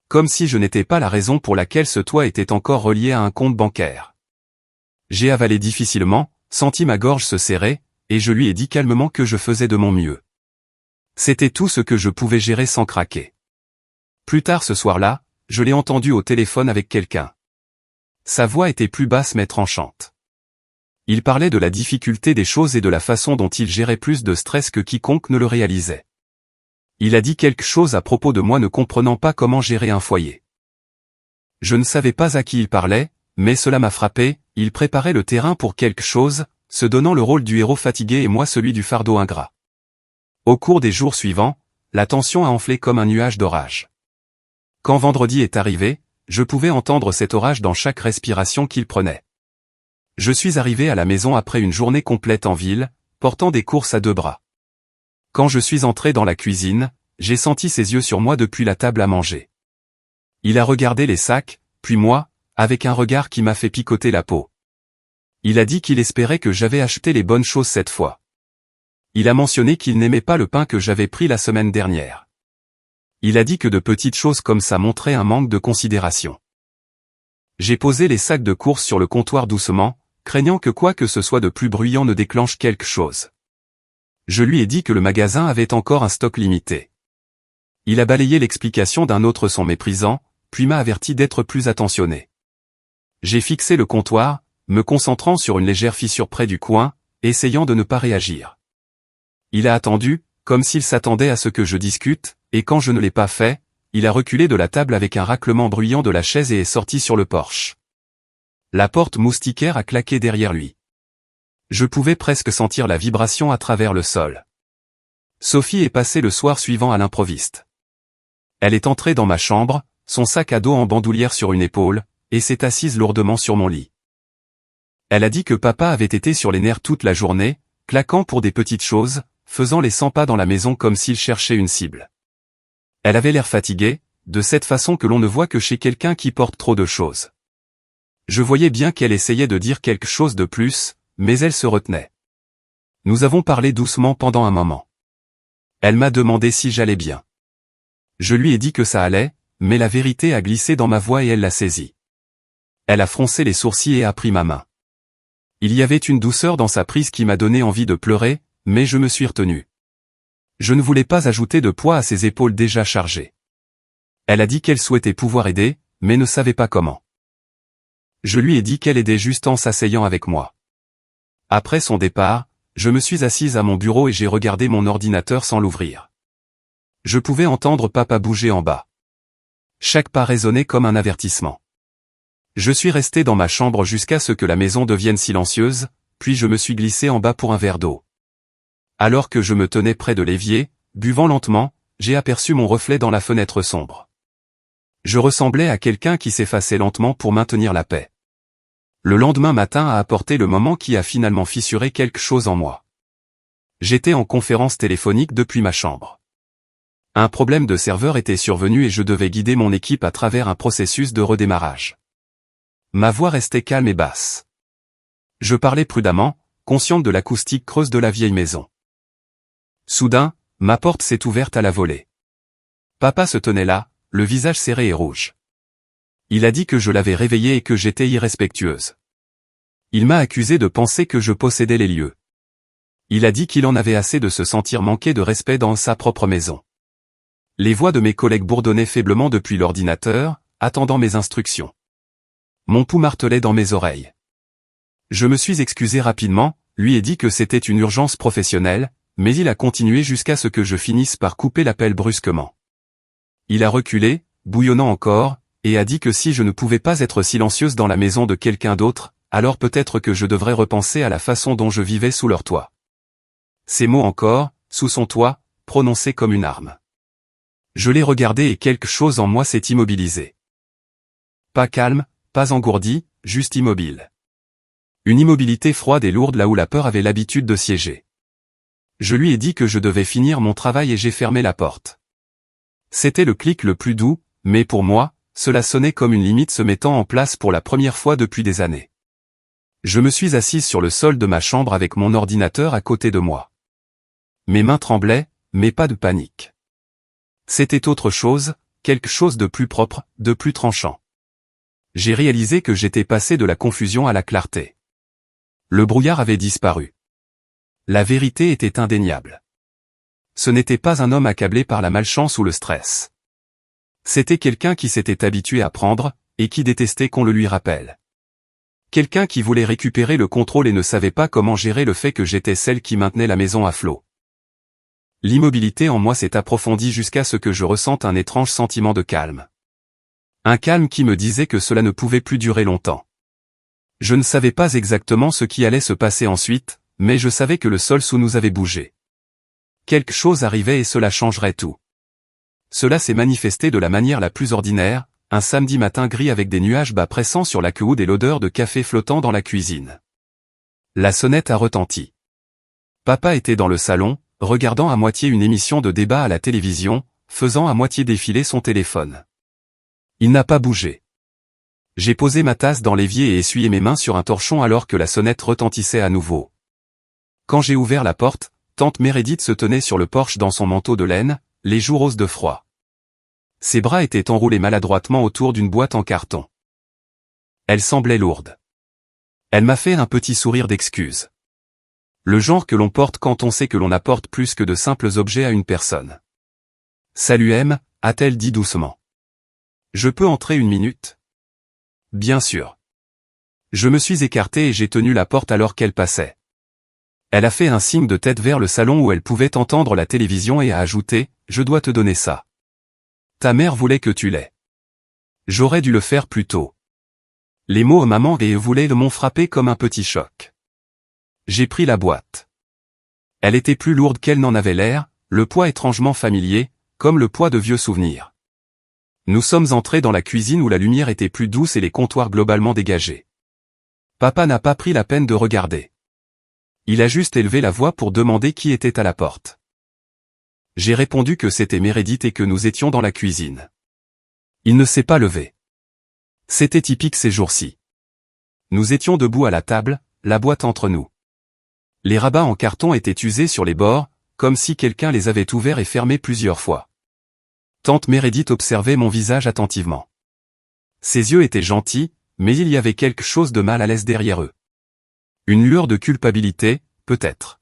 Comme si je n'étais pas la raison pour laquelle ce toit était encore relié à un compte bancaire. J'ai avalé difficilement, senti ma gorge se serrer, et je lui ai dit calmement que je faisais de mon mieux. C'était tout ce que je pouvais gérer sans craquer. Plus tard ce soir-là, je l'ai entendu au téléphone avec quelqu'un. Sa voix était plus basse mais tranchante. Il parlait de la difficulté des choses et de la façon dont il gérait plus de stress que quiconque ne le réalisait. Il a dit quelque chose à propos de moi ne comprenant pas comment gérer un foyer. Je ne savais pas à qui il parlait, mais cela m'a frappé, il préparait le terrain pour quelque chose, se donnant le rôle du héros fatigué et moi celui du fardeau ingrat. Au cours des jours suivants, la tension a enflé comme un nuage d'orage. Quand vendredi est arrivé, je pouvais entendre cet orage dans chaque respiration qu'il prenait. Je suis arrivé à la maison après une journée complète en ville, portant des courses à deux bras. Quand je suis entré dans la cuisine, j'ai senti ses yeux sur moi depuis la table à manger. Il a regardé les sacs, puis moi, avec un regard qui m'a fait picoter la peau. Il a dit qu'il espérait que j'avais acheté les bonnes choses cette fois. Il a mentionné qu'il n'aimait pas le pain que j'avais pris la semaine dernière. Il a dit que de petites choses comme ça montraient un manque de considération. J'ai posé les sacs de courses sur le comptoir doucement, craignant que quoi que ce soit de plus bruyant ne déclenche quelque chose. Je lui ai dit que le magasin avait encore un stock limité. Il a balayé l'explication d'un autre son méprisant, puis m'a averti d'être plus attentionné. J'ai fixé le comptoir, me concentrant sur une légère fissure près du coin, essayant de ne pas réagir. Il a attendu, comme s'il s'attendait à ce que je discute, et quand je ne l'ai pas fait, il a reculé de la table avec un raclement bruyant de la chaise et est sorti sur le porche. La porte moustiquaire a claqué derrière lui. Je pouvais presque sentir la vibration à travers le sol. Sophie est passée le soir suivant à l'improviste. Elle est entrée dans ma chambre, son sac à dos en bandoulière sur une épaule, et s'est assise lourdement sur mon lit. Elle a dit que papa avait été sur les nerfs toute la journée, claquant pour des petites choses, faisant les 100 pas dans la maison comme s'il cherchait une cible. Elle avait l'air fatiguée, de cette façon que l'on ne voit que chez quelqu'un qui porte trop de choses. Je voyais bien qu'elle essayait de dire quelque chose de plus, mais elle se retenait. Nous avons parlé doucement pendant un moment. Elle m'a demandé si j'allais bien. Je lui ai dit que ça allait, mais la vérité a glissé dans ma voix et elle l'a saisie. Elle a froncé les sourcils et a pris ma main. Il y avait une douceur dans sa prise qui m'a donné envie de pleurer, mais je me suis retenu. Je ne voulais pas ajouter de poids à ses épaules déjà chargées. Elle a dit qu'elle souhaitait pouvoir aider, mais ne savait pas comment. Je lui ai dit qu'elle aidait juste en s'asseyant avec moi. Après son départ, je me suis assise à mon bureau et j'ai regardé mon ordinateur sans l'ouvrir. Je pouvais entendre papa bouger en bas. Chaque pas résonnait comme un avertissement. Je suis resté dans ma chambre jusqu'à ce que la maison devienne silencieuse, puis je me suis glissé en bas pour un verre d'eau. Alors que je me tenais près de l'évier, buvant lentement, j'ai aperçu mon reflet dans la fenêtre sombre. Je ressemblais à quelqu'un qui s'effaçait lentement pour maintenir la paix. Le lendemain matin a apporté le moment qui a finalement fissuré quelque chose en moi. J'étais en conférence téléphonique depuis ma chambre. Un problème de serveur était survenu et je devais guider mon équipe à travers un processus de redémarrage. Ma voix restait calme et basse. Je parlais prudemment, consciente de l'acoustique creuse de la vieille maison. Soudain, ma porte s'est ouverte à la volée. Papa se tenait là, le visage serré et rouge. Il a dit que je l'avais réveillé et que j'étais irrespectueuse. Il m'a accusé de penser que je possédais les lieux. Il a dit qu'il en avait assez de se sentir manqué de respect dans sa propre maison. Les voix de mes collègues bourdonnaient faiblement depuis l'ordinateur, attendant mes instructions. Mon pouls martelait dans mes oreilles. Je me suis excusé rapidement, lui ai dit que c'était une urgence professionnelle, mais il a continué jusqu'à ce que je finisse par couper l'appel brusquement. Il a reculé, bouillonnant encore, et a dit que si je ne pouvais pas être silencieuse dans la maison de quelqu'un d'autre, alors peut-être que je devrais repenser à la façon dont je vivais sous leur toit. Ces mots encore, sous son toit, prononcés comme une arme. Je l'ai regardé et quelque chose en moi s'est immobilisé. Pas calme, pas engourdi, juste immobile. Une immobilité froide et lourde là où la peur avait l'habitude de siéger. Je lui ai dit que je devais finir mon travail et j'ai fermé la porte. C'était le clic le plus doux, mais pour moi, cela sonnait comme une limite se mettant en place pour la première fois depuis des années. Je me suis assise sur le sol de ma chambre avec mon ordinateur à côté de moi. Mes mains tremblaient, mais pas de panique. C'était autre chose, quelque chose de plus propre, de plus tranchant. J'ai réalisé que j'étais passé de la confusion à la clarté. Le brouillard avait disparu. La vérité était indéniable. Ce n'était pas un homme accablé par la malchance ou le stress. C'était quelqu'un qui s'était habitué à prendre, et qui détestait qu'on le lui rappelle. Quelqu'un qui voulait récupérer le contrôle et ne savait pas comment gérer le fait que j'étais celle qui maintenait la maison à flot. L'immobilité en moi s'est approfondie jusqu'à ce que je ressente un étrange sentiment de calme. Un calme qui me disait que cela ne pouvait plus durer longtemps. Je ne savais pas exactement ce qui allait se passer ensuite, mais je savais que le sol sous nous avait bougé. Quelque chose arrivait et cela changerait tout. Cela s'est manifesté de la manière la plus ordinaire, un samedi matin gris avec des nuages bas pressants sur la coude et l'odeur de café flottant dans la cuisine. La sonnette a retenti. Papa était dans le salon, regardant à moitié une émission de débat à la télévision, faisant à moitié défiler son téléphone. Il n'a pas bougé. J'ai posé ma tasse dans l'évier et essuyé mes mains sur un torchon alors que la sonnette retentissait à nouveau. Quand j'ai ouvert la porte, tante Meredith se tenait sur le porche dans son manteau de laine, les joues roses de froid. Ses bras étaient enroulés maladroitement autour d'une boîte en carton. Elle semblait lourde. Elle m'a fait un petit sourire d'excuse. Le genre que l'on porte quand on sait que l'on apporte plus que de simples objets à une personne. « Salut M », a-t-elle dit doucement. « Je peux entrer une minute ?» « Bien sûr. » Je me suis écarté et j'ai tenu la porte alors qu'elle passait. Elle a fait un signe de tête vers le salon où elle pouvait entendre la télévision et a ajouté « Je dois te donner ça. Ta mère voulait que tu l'aies. » J'aurais dû le faire plus tôt. Les mots « maman » et « voulait » m'ont frappé comme un petit choc. J'ai pris la boîte. Elle était plus lourde qu'elle n'en avait l'air, le poids étrangement familier, comme le poids de vieux souvenirs. Nous sommes entrés dans la cuisine où la lumière était plus douce et les comptoirs globalement dégagés. Papa n'a pas pris la peine de regarder. Il a juste élevé la voix pour demander qui était à la porte. J'ai répondu que c'était Meredith et que nous étions dans la cuisine. Il ne s'est pas levé. C'était typique ces jours-ci. Nous étions debout à la table, la boîte entre nous. Les rabats en carton étaient usés sur les bords, comme si quelqu'un les avait ouverts et fermés plusieurs fois. Tante Meredith observait mon visage attentivement. Ses yeux étaient gentils, mais il y avait quelque chose de mal à l'aise derrière eux. Une lueur de culpabilité, peut-être.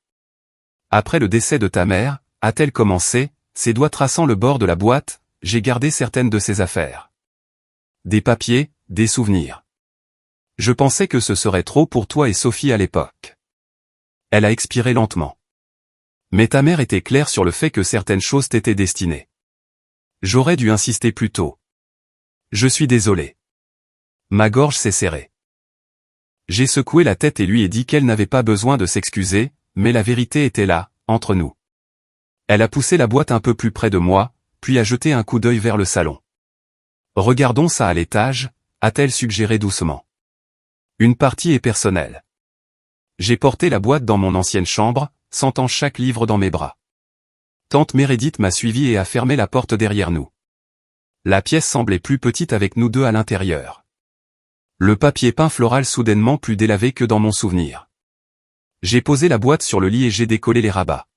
Après le décès de ta mère, a-t-elle commencé, ses doigts traçant le bord de la boîte, j'ai gardé certaines de ses affaires. Des papiers, des souvenirs. Je pensais que ce serait trop pour toi et Sophie à l'époque. Elle a expiré lentement. Mais ta mère était claire sur le fait que certaines choses t'étaient destinées. J'aurais dû insister plus tôt. Je suis désolé. Ma gorge s'est serrée. J'ai secoué la tête et lui ai dit qu'elle n'avait pas besoin de s'excuser, mais la vérité était là, entre nous. Elle a poussé la boîte un peu plus près de moi, puis a jeté un coup d'œil vers le salon. Regardons ça à l'étage, a-t-elle suggéré doucement. Une partie est personnelle. J'ai porté la boîte dans mon ancienne chambre, sentant chaque livre dans mes bras. Tante Meredith m'a suivi et a fermé la porte derrière nous. La pièce semblait plus petite avec nous deux à l'intérieur. Le papier peint floral soudainement plus délavé que dans mon souvenir. J'ai posé la boîte sur le lit et j'ai décollé les rabats.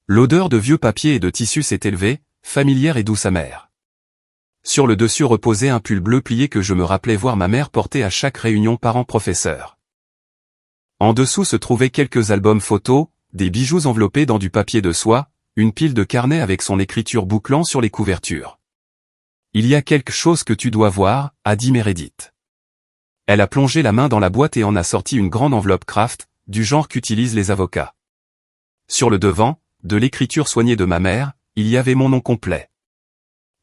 L'odeur de vieux papier et de tissu s'est élevée, familière et douce amère. Sur le dessus reposait un pull bleu plié que je me rappelais voir ma mère porter à chaque réunion parents-professeurs. En dessous se trouvaient quelques albums photos, des bijoux enveloppés dans du papier de soie, une pile de carnets avec son écriture bouclant sur les couvertures. Il y a quelque chose que tu dois voir, a dit Meredith. Elle a plongé la main dans la boîte et en a sorti une grande enveloppe Kraft, du genre qu'utilisent les avocats. Sur le devant, de l'écriture soignée de ma mère, il y avait mon nom complet.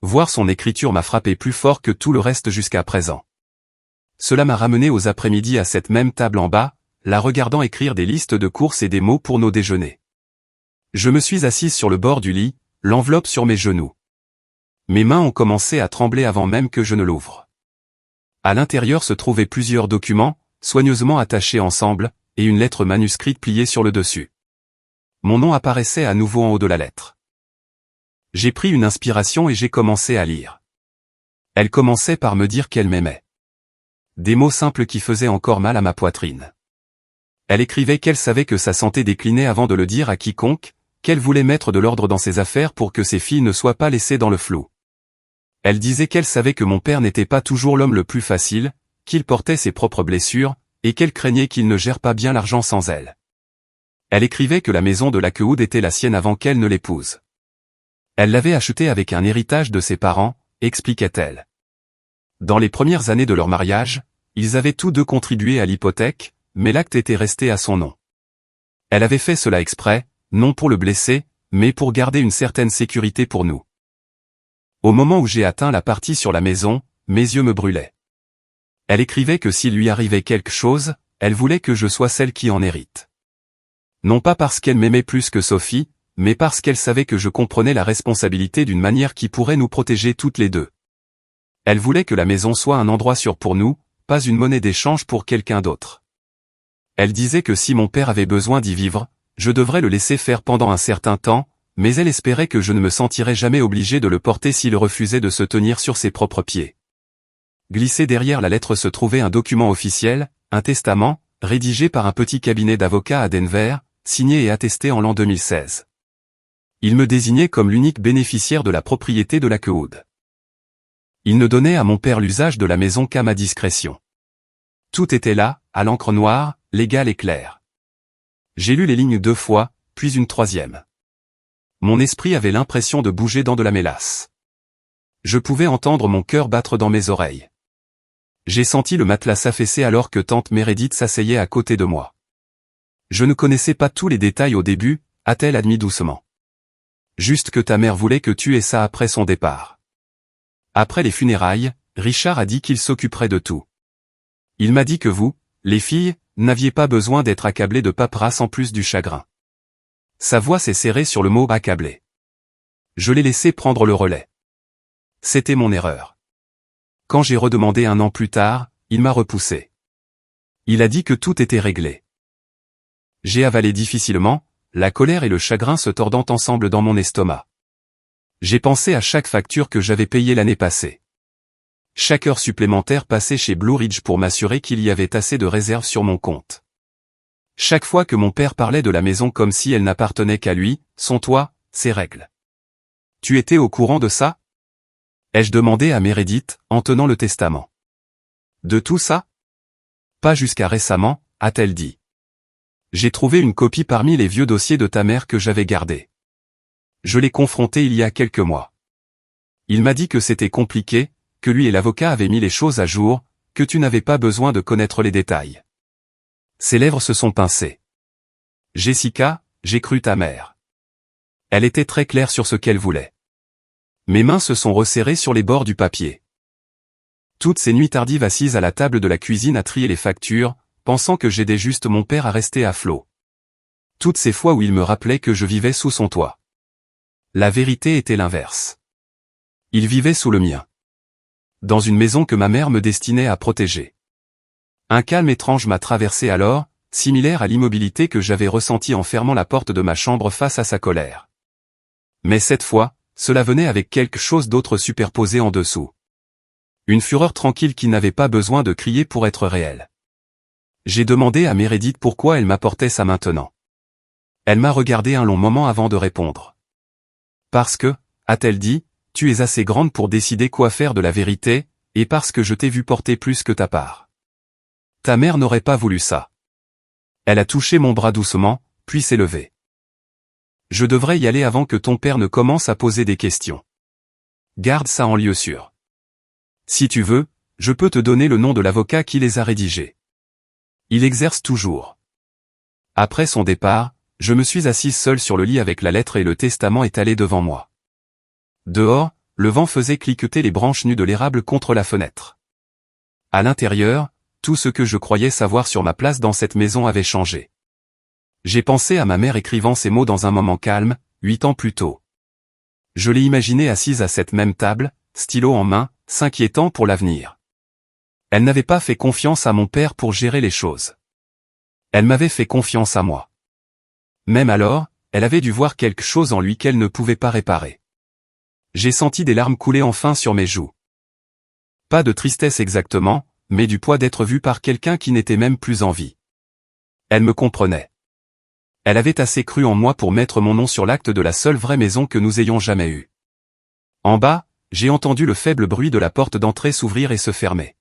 Voir son écriture m'a frappé plus fort que tout le reste jusqu'à présent. Cela m'a ramené aux après-midi à cette même table en bas, la regardant écrire des listes de courses et des mots pour nos déjeuners. Je me suis assise sur le bord du lit, l'enveloppe sur mes genoux. Mes mains ont commencé à trembler avant même que je ne l'ouvre. À l'intérieur se trouvaient plusieurs documents, soigneusement attachés ensemble, et une lettre manuscrite pliée sur le dessus. Mon nom apparaissait à nouveau en haut de la lettre. J'ai pris une inspiration et j'ai commencé à lire. Elle commençait par me dire qu'elle m'aimait. Des mots simples qui faisaient encore mal à ma poitrine. Elle écrivait qu'elle savait que sa santé déclinait avant de le dire à quiconque, qu'elle voulait mettre de l'ordre dans ses affaires pour que ses filles ne soient pas laissées dans le flou. Elle disait qu'elle savait que mon père n'était pas toujours l'homme le plus facile, qu'il portait ses propres blessures, et qu'elle craignait qu'il ne gère pas bien l'argent sans elle. Elle écrivait que la maison de Lakewood était la sienne avant qu'elle ne l'épouse. Elle l'avait achetée avec un héritage de ses parents, expliquait-elle. Dans les premières années de leur mariage, ils avaient tous deux contribué à l'hypothèque, mais l'acte était resté à son nom. Elle avait fait cela exprès, non pour le blesser, mais pour garder une certaine sécurité pour nous. Au moment où j'ai atteint la partie sur la maison, mes yeux me brûlaient. Elle écrivait que s'il lui arrivait quelque chose, elle voulait que je sois celle qui en hérite. Non pas parce qu'elle m'aimait plus que Sophie, mais parce qu'elle savait que je comprenais la responsabilité d'une manière qui pourrait nous protéger toutes les deux. Elle voulait que la maison soit un endroit sûr pour nous, pas une monnaie d'échange pour quelqu'un d'autre. Elle disait que si mon père avait besoin d'y vivre, je devrais le laisser faire pendant un certain temps, mais elle espérait que je ne me sentirais jamais obligé de le porter s'il refusait de se tenir sur ses propres pieds. Glissé derrière la lettre se trouvait un document officiel, un testament, rédigé par un petit cabinet d'avocats à Denver, signé et attesté en l'an 2016. Il me désignait comme l'unique bénéficiaire de la propriété de Lakewood. Il ne donnait à mon père l'usage de la maison qu'à ma discrétion. Tout était là, à l'encre noire, légal et clair. J'ai lu les lignes 2 fois, puis une 3e. Mon esprit avait l'impression de bouger dans de la mélasse. Je pouvais entendre mon cœur battre dans mes oreilles. J'ai senti le matelas s'affaisser alors que tante Meredith s'asseyait à côté de moi. Je ne connaissais pas tous les détails au début, a-t-elle admis doucement. Juste que ta mère voulait que tu aies ça après son départ. Après les funérailles, Richard a dit qu'il s'occuperait de tout. Il m'a dit que vous, les filles, n'aviez pas besoin d'être accablées de paperasse en plus du chagrin. Sa voix s'est serrée sur le mot « accablé ». Je l'ai laissé prendre le relais. C'était mon erreur. Quand j'ai redemandé 1 an plus tard, il m'a repoussé. Il a dit que tout était réglé. J'ai avalé difficilement, la colère et le chagrin se tordant ensemble dans mon estomac. J'ai pensé à chaque facture que j'avais payée l'année passée. Chaque heure supplémentaire passée chez Blue Ridge pour m'assurer qu'il y avait assez de réserves sur mon compte. Chaque fois que mon père parlait de la maison comme si elle n'appartenait qu'à lui, son toit, ses règles. Tu étais au courant de ça? Ai-je demandé à Meredith, en tenant le testament. De tout ça? Pas jusqu'à récemment, a-t-elle dit. J'ai trouvé une copie parmi les vieux dossiers de ta mère que j'avais gardés. Je l'ai confronté il y a quelques mois. Il m'a dit que c'était compliqué, que lui et l'avocat avaient mis les choses à jour, que tu n'avais pas besoin de connaître les détails. Ses lèvres se sont pincées. Jessica, j'ai cru ta mère. Elle était très claire sur ce qu'elle voulait. Mes mains se sont resserrées sur les bords du papier. Toutes ces nuits tardives assises à la table de la cuisine à trier les factures, pensant que j'aidais juste mon père à rester à flot. Toutes ces fois où il me rappelait que je vivais sous son toit. La vérité était l'inverse. Il vivait sous le mien. Dans une maison que ma mère me destinait à protéger. Un calme étrange m'a traversé alors, similaire à l'immobilité que j'avais ressentie en fermant la porte de ma chambre face à sa colère. Mais cette fois, cela venait avec quelque chose d'autre superposé en dessous. Une fureur tranquille qui n'avait pas besoin de crier pour être réelle. J'ai demandé à Meredith pourquoi elle m'apportait ça maintenant. Elle m'a regardé un long moment avant de répondre. Parce que, a-t-elle dit, tu es assez grande pour décider quoi faire de la vérité, et parce que je t'ai vu porter plus que ta part. Ta mère n'aurait pas voulu ça. Elle a touché mon bras doucement, puis s'est levée. Je devrais y aller avant que ton père ne commence à poser des questions. Garde ça en lieu sûr. Si tu veux, je peux te donner le nom de l'avocat qui les a rédigés. Il exerce toujours. Après son départ, je me suis assise seule sur le lit avec la lettre et le testament étalés devant moi. Dehors, le vent faisait cliqueter les branches nues de l'érable contre la fenêtre. À l'intérieur, tout ce que je croyais savoir sur ma place dans cette maison avait changé. J'ai pensé à ma mère écrivant ces mots dans un moment calme, 8 ans plus tôt. Je l'ai imaginée assise à cette même table, stylo en main, s'inquiétant pour l'avenir. Elle n'avait pas fait confiance à mon père pour gérer les choses. Elle m'avait fait confiance à moi. Même alors, elle avait dû voir quelque chose en lui qu'elle ne pouvait pas réparer. J'ai senti des larmes couler enfin sur mes joues. Pas de tristesse exactement, mais du poids d'être vue par quelqu'un qui n'était même plus en vie. Elle me comprenait. Elle avait assez cru en moi pour mettre mon nom sur l'acte de la seule vraie maison que nous ayons jamais eue. En bas, j'ai entendu le faible bruit de la porte d'entrée s'ouvrir et se fermer.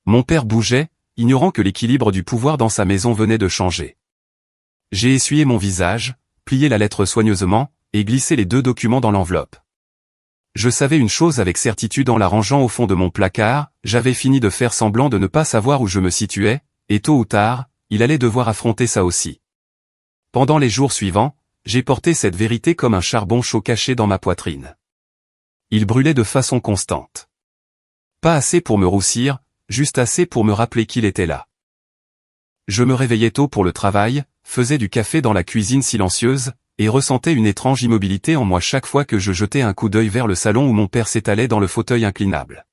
Mon père bougeait, ignorant que l'équilibre du pouvoir dans sa maison venait de changer. J'ai essuyé mon visage, plié la lettre soigneusement, et glissé les 2 documents dans l'enveloppe. Je savais une chose avec certitude en la rangeant au fond de mon placard, j'avais fini de faire semblant de ne pas savoir où je me situais, et tôt ou tard, il allait devoir affronter ça aussi. Pendant les jours suivants, j'ai porté cette vérité comme un charbon chaud caché dans ma poitrine. Il brûlait de façon constante. Pas assez pour me roussir, juste assez pour me rappeler qu'il était là. Je me réveillais tôt pour le travail, faisais du café dans la cuisine silencieuse, et ressentais une étrange immobilité en moi chaque fois que je jetais un coup d'œil vers le salon où mon père s'étalait dans le fauteuil inclinable.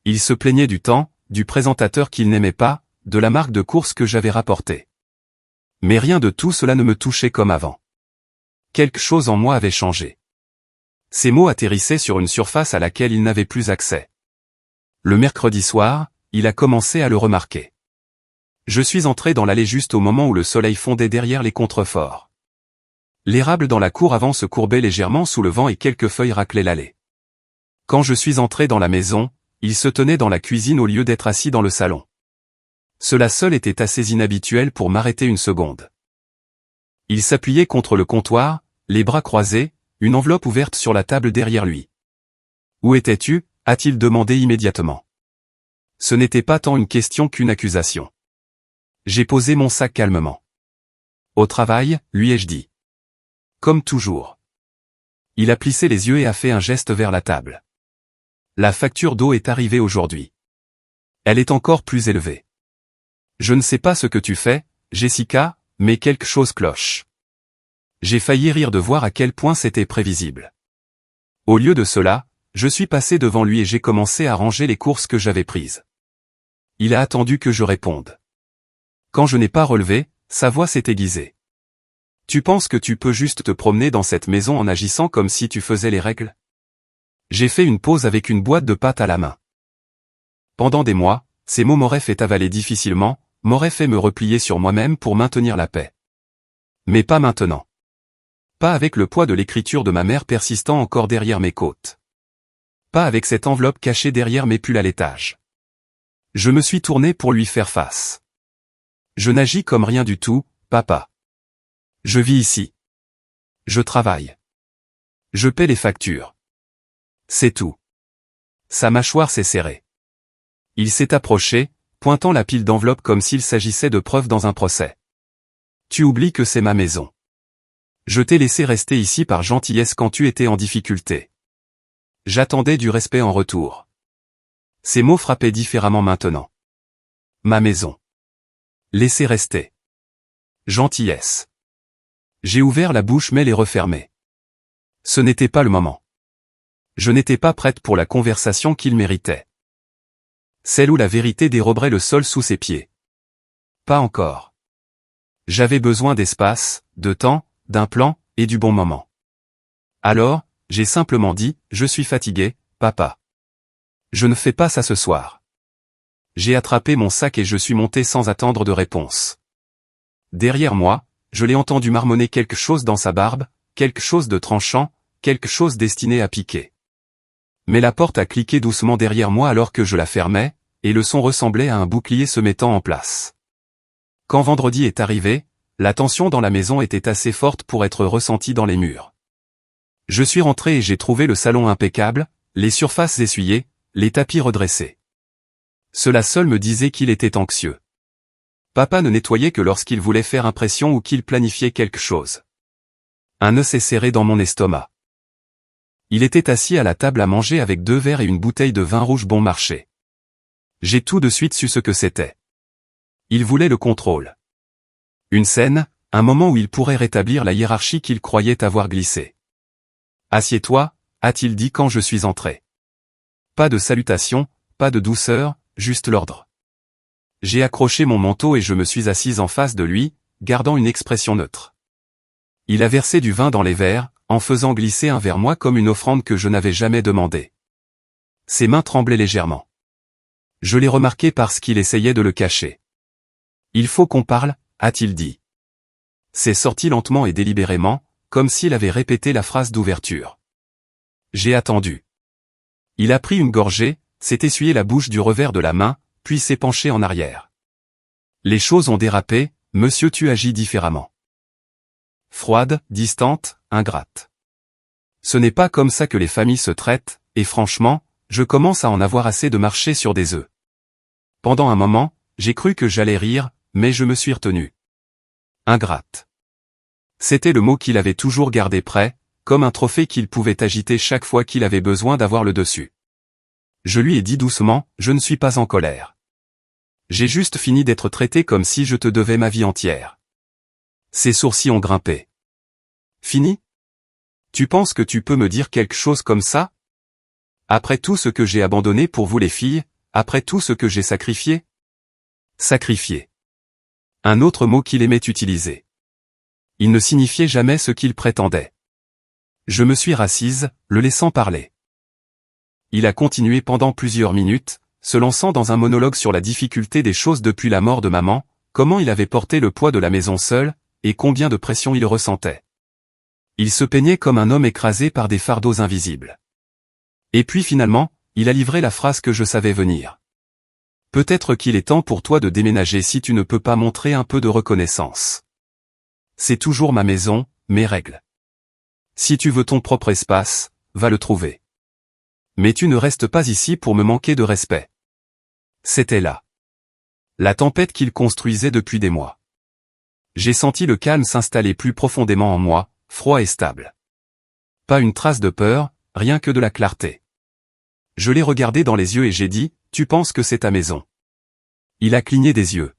Il se plaignait du temps, du présentateur qu'il n'aimait pas, de la marque de course que j'avais rapportée. Mais rien de tout cela ne me touchait comme avant. Quelque chose en moi avait changé. Ces mots atterrissaient sur une surface à laquelle il n'avait plus accès. Le mercredi soir, il a commencé à le remarquer. Je suis entré dans l'allée juste au moment où le soleil fondait derrière les contreforts. L'érable dans la cour avant se courbait légèrement sous le vent et quelques feuilles raclaient l'allée. Quand je suis entré dans la maison, il se tenait dans la cuisine au lieu d'être assis dans le salon. Cela seul était assez inhabituel pour m'arrêter une seconde. Il s'appuyait contre le comptoir, les bras croisés, une enveloppe ouverte sur la table derrière lui. « Où étais-tu » a-t-il demandé immédiatement. Ce n'était pas tant une question qu'une accusation. J'ai posé mon sac calmement. Au travail, lui ai-je dit. Comme toujours. Il a plissé les yeux et a fait un geste vers la table. La facture d'eau est arrivée aujourd'hui. Elle est encore plus élevée. Je ne sais pas ce que tu fais, Jessica, mais quelque chose cloche. J'ai failli rire de voir à quel point c'était prévisible. Au lieu de cela, je suis passé devant lui et j'ai commencé à ranger les courses que j'avais prises. Il a attendu que je réponde. Quand je n'ai pas relevé, sa voix s'est aiguisée. Tu penses que tu peux juste te promener dans cette maison en agissant comme si tu faisais les règles? J'ai fait une pause avec une boîte de pâtes à la main. pendant des mois, ces mots m'auraient fait avaler difficilement, m'auraient fait me replier sur moi-même pour maintenir la paix. Mais pas maintenant. Pas avec le poids de l'écriture de ma mère persistant encore derrière mes côtes. Pas avec cette enveloppe cachée derrière mes pulls à l'étage. Je me suis tourné pour lui faire face. Je n'agis comme rien du tout, papa. Je vis ici. Je travaille. Je paie les factures. C'est tout. Sa mâchoire s'est serrée. Il s'est approché, pointant la pile d'enveloppes comme s'il s'agissait de preuves dans un procès. Tu oublies que c'est ma maison. Je t'ai laissé rester ici par gentillesse quand tu étais en difficulté. J'attendais du respect en retour. Ces mots frappaient différemment maintenant. Ma maison. Laisser rester. Gentillesse. J'ai ouvert la bouche mais les refermé. Ce n'était pas le moment. Je n'étais pas prête pour la conversation qu'il méritait. Celle où la vérité déroberait le sol sous ses pieds. Pas encore. J'avais besoin d'espace, de temps, d'un plan, et du bon moment. Alors, j'ai simplement dit, je suis fatigué, papa. Je ne fais pas ça ce soir. J'ai attrapé mon sac et je suis monté sans attendre de réponse. Derrière moi, je l'ai entendu marmonner quelque chose dans sa barbe, quelque chose de tranchant, quelque chose destiné à piquer. Mais la porte a cliqué doucement derrière moi alors que je la fermais, et le son ressemblait à un bouclier se mettant en place. Quand vendredi est arrivé, la tension dans la maison était assez forte pour être ressentie dans les murs. Je suis rentré et j'ai trouvé le salon impeccable, les surfaces essuyées, les tapis redressés. Cela seul me disait qu'il était anxieux. Papa ne nettoyait que lorsqu'il voulait faire impression ou qu'il planifiait quelque chose. Un nœud s'est serré dans mon estomac. Il était assis à la table à manger avec 2 verres et une bouteille de vin rouge bon marché. J'ai tout de suite su ce que c'était. Il voulait le contrôle. Une scène, un moment où il pourrait rétablir la hiérarchie qu'il croyait avoir glissée. « Assieds-toi » a-t-il dit quand je suis entré. Pas de salutation, pas de douceur, juste l'ordre. J'ai accroché mon manteau et je me suis assise en face de lui, gardant une expression neutre. Il a versé du vin dans les verres, en faisant glisser un vers moi comme une offrande que je n'avais jamais demandée. Ses mains tremblaient légèrement. Je l'ai remarqué parce qu'il essayait de le cacher. « Il faut qu'on parle » a-t-il dit. C'est sorti lentement et délibérément, comme s'il avait répété la phrase d'ouverture. J'ai attendu. Il a pris une gorgée, s'est essuyé la bouche du revers de la main, puis s'est penché en arrière. Les choses ont dérapé, monsieur, tu agis différemment. Froide, distante, ingrate. Ce n'est pas comme ça que les familles se traitent, et franchement, je commence à en avoir assez de marcher sur des œufs. Pendant un moment, j'ai cru que j'allais rire, mais je me suis retenu. Ingrate. C'était le mot qu'il avait toujours gardé prêt, comme un trophée qu'il pouvait agiter chaque fois qu'il avait besoin d'avoir le dessus. Je lui ai dit doucement, je ne suis pas en colère. J'ai juste fini d'être traité comme si je te devais ma vie entière. Ses sourcils ont grimpé. Fini? Tu penses que tu peux me dire quelque chose comme ça? Après tout ce que j'ai abandonné pour vous les filles, après tout ce que j'ai sacrifié? Sacrifié. Un autre mot qu'il aimait utiliser. Il ne signifiait jamais ce qu'il prétendait. Je me suis rassise, le laissant parler. Il a continué pendant plusieurs minutes, se lançant dans un monologue sur la difficulté des choses depuis la mort de maman, comment il avait porté le poids de la maison seul, et combien de pression il ressentait. Il se peignait comme un homme écrasé par des fardeaux invisibles. Et puis finalement, il a livré la phrase que je savais venir. Peut-être qu'il est temps pour toi de déménager si tu ne peux pas montrer un peu de reconnaissance. C'est toujours ma maison, mes règles. Si tu veux ton propre espace, va le trouver. Mais tu ne restes pas ici pour me manquer de respect. C'était là. La tempête qu'il construisait depuis des mois. J'ai senti le calme s'installer plus profondément en moi, froid et stable. Pas une trace de peur, rien que de la clarté. Je l'ai regardé dans les yeux et j'ai dit, tu penses que c'est ta maison. Il a cligné des yeux.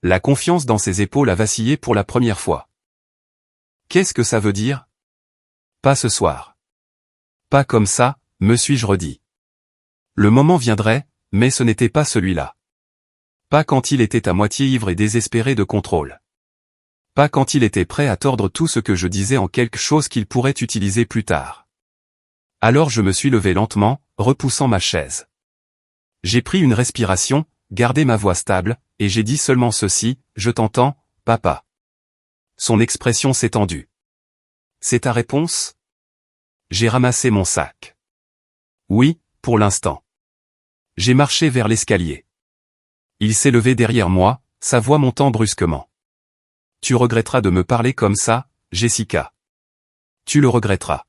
La confiance dans ses épaules a vacillé pour la première fois. Qu'est-ce que ça veut dire? Pas ce soir. Pas comme ça, me suis-je redit. Le moment viendrait, mais ce n'était pas celui-là. Pas quand il était à moitié ivre et désespéré de contrôle. Pas quand il était prêt à tordre tout ce que je disais en quelque chose qu'il pourrait utiliser plus tard. Alors je me suis levé lentement, repoussant ma chaise. J'ai pris une respiration, gardé ma voix stable, et j'ai dit seulement ceci, « Je t'entends, papa. » Son expression s'est tendue. « C'est ta réponse ?» J'ai ramassé mon sac. « Oui, pour l'instant. » J'ai marché vers l'escalier. Il s'est levé derrière moi, sa voix montant brusquement. « Tu regretteras de me parler comme ça, Jessica. Tu le regretteras. »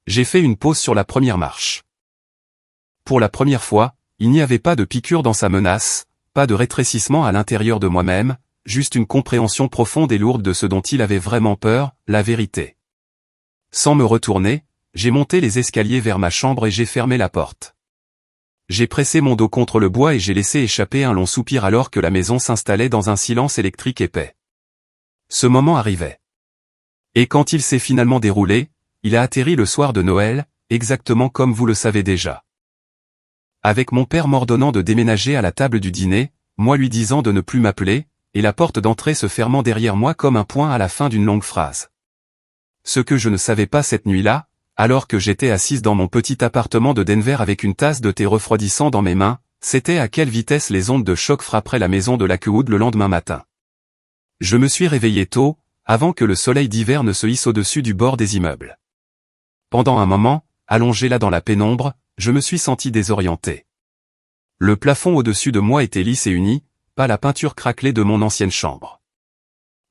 J'ai fait une pause sur la première marche. Pour la première fois, il n'y avait pas de piqûre dans sa menace, pas de rétrécissement à l'intérieur de moi-même, juste une compréhension profonde et lourde de ce dont il avait vraiment peur, la vérité. Sans me retourner, j'ai monté les escaliers vers ma chambre et j'ai fermé la porte. J'ai pressé mon dos contre le bois et j'ai laissé échapper un long soupir alors que la maison s'installait dans un silence électrique épais. Ce moment arrivait. Et quand il s'est finalement déroulé, il a atterri le soir de Noël, exactement comme vous le savez déjà. Avec mon père m'ordonnant de déménager à la table du dîner, moi lui disant de ne plus m'appeler, et la porte d'entrée se fermant derrière moi comme un point à la fin d'une longue phrase. Ce que je ne savais pas cette nuit-là, alors que j'étais assise dans mon petit appartement de Denver avec une tasse de thé refroidissant dans mes mains, c'était à quelle vitesse les ondes de choc frapperaient la maison de Lakewood le lendemain matin. Je me suis réveillé tôt, avant que le soleil d'hiver ne se hisse au-dessus du bord des immeubles. Pendant un moment, allongé là dans la pénombre, je me suis senti désorienté. Le plafond au-dessus de moi était lisse et uni, pas la peinture craquelée de mon ancienne chambre.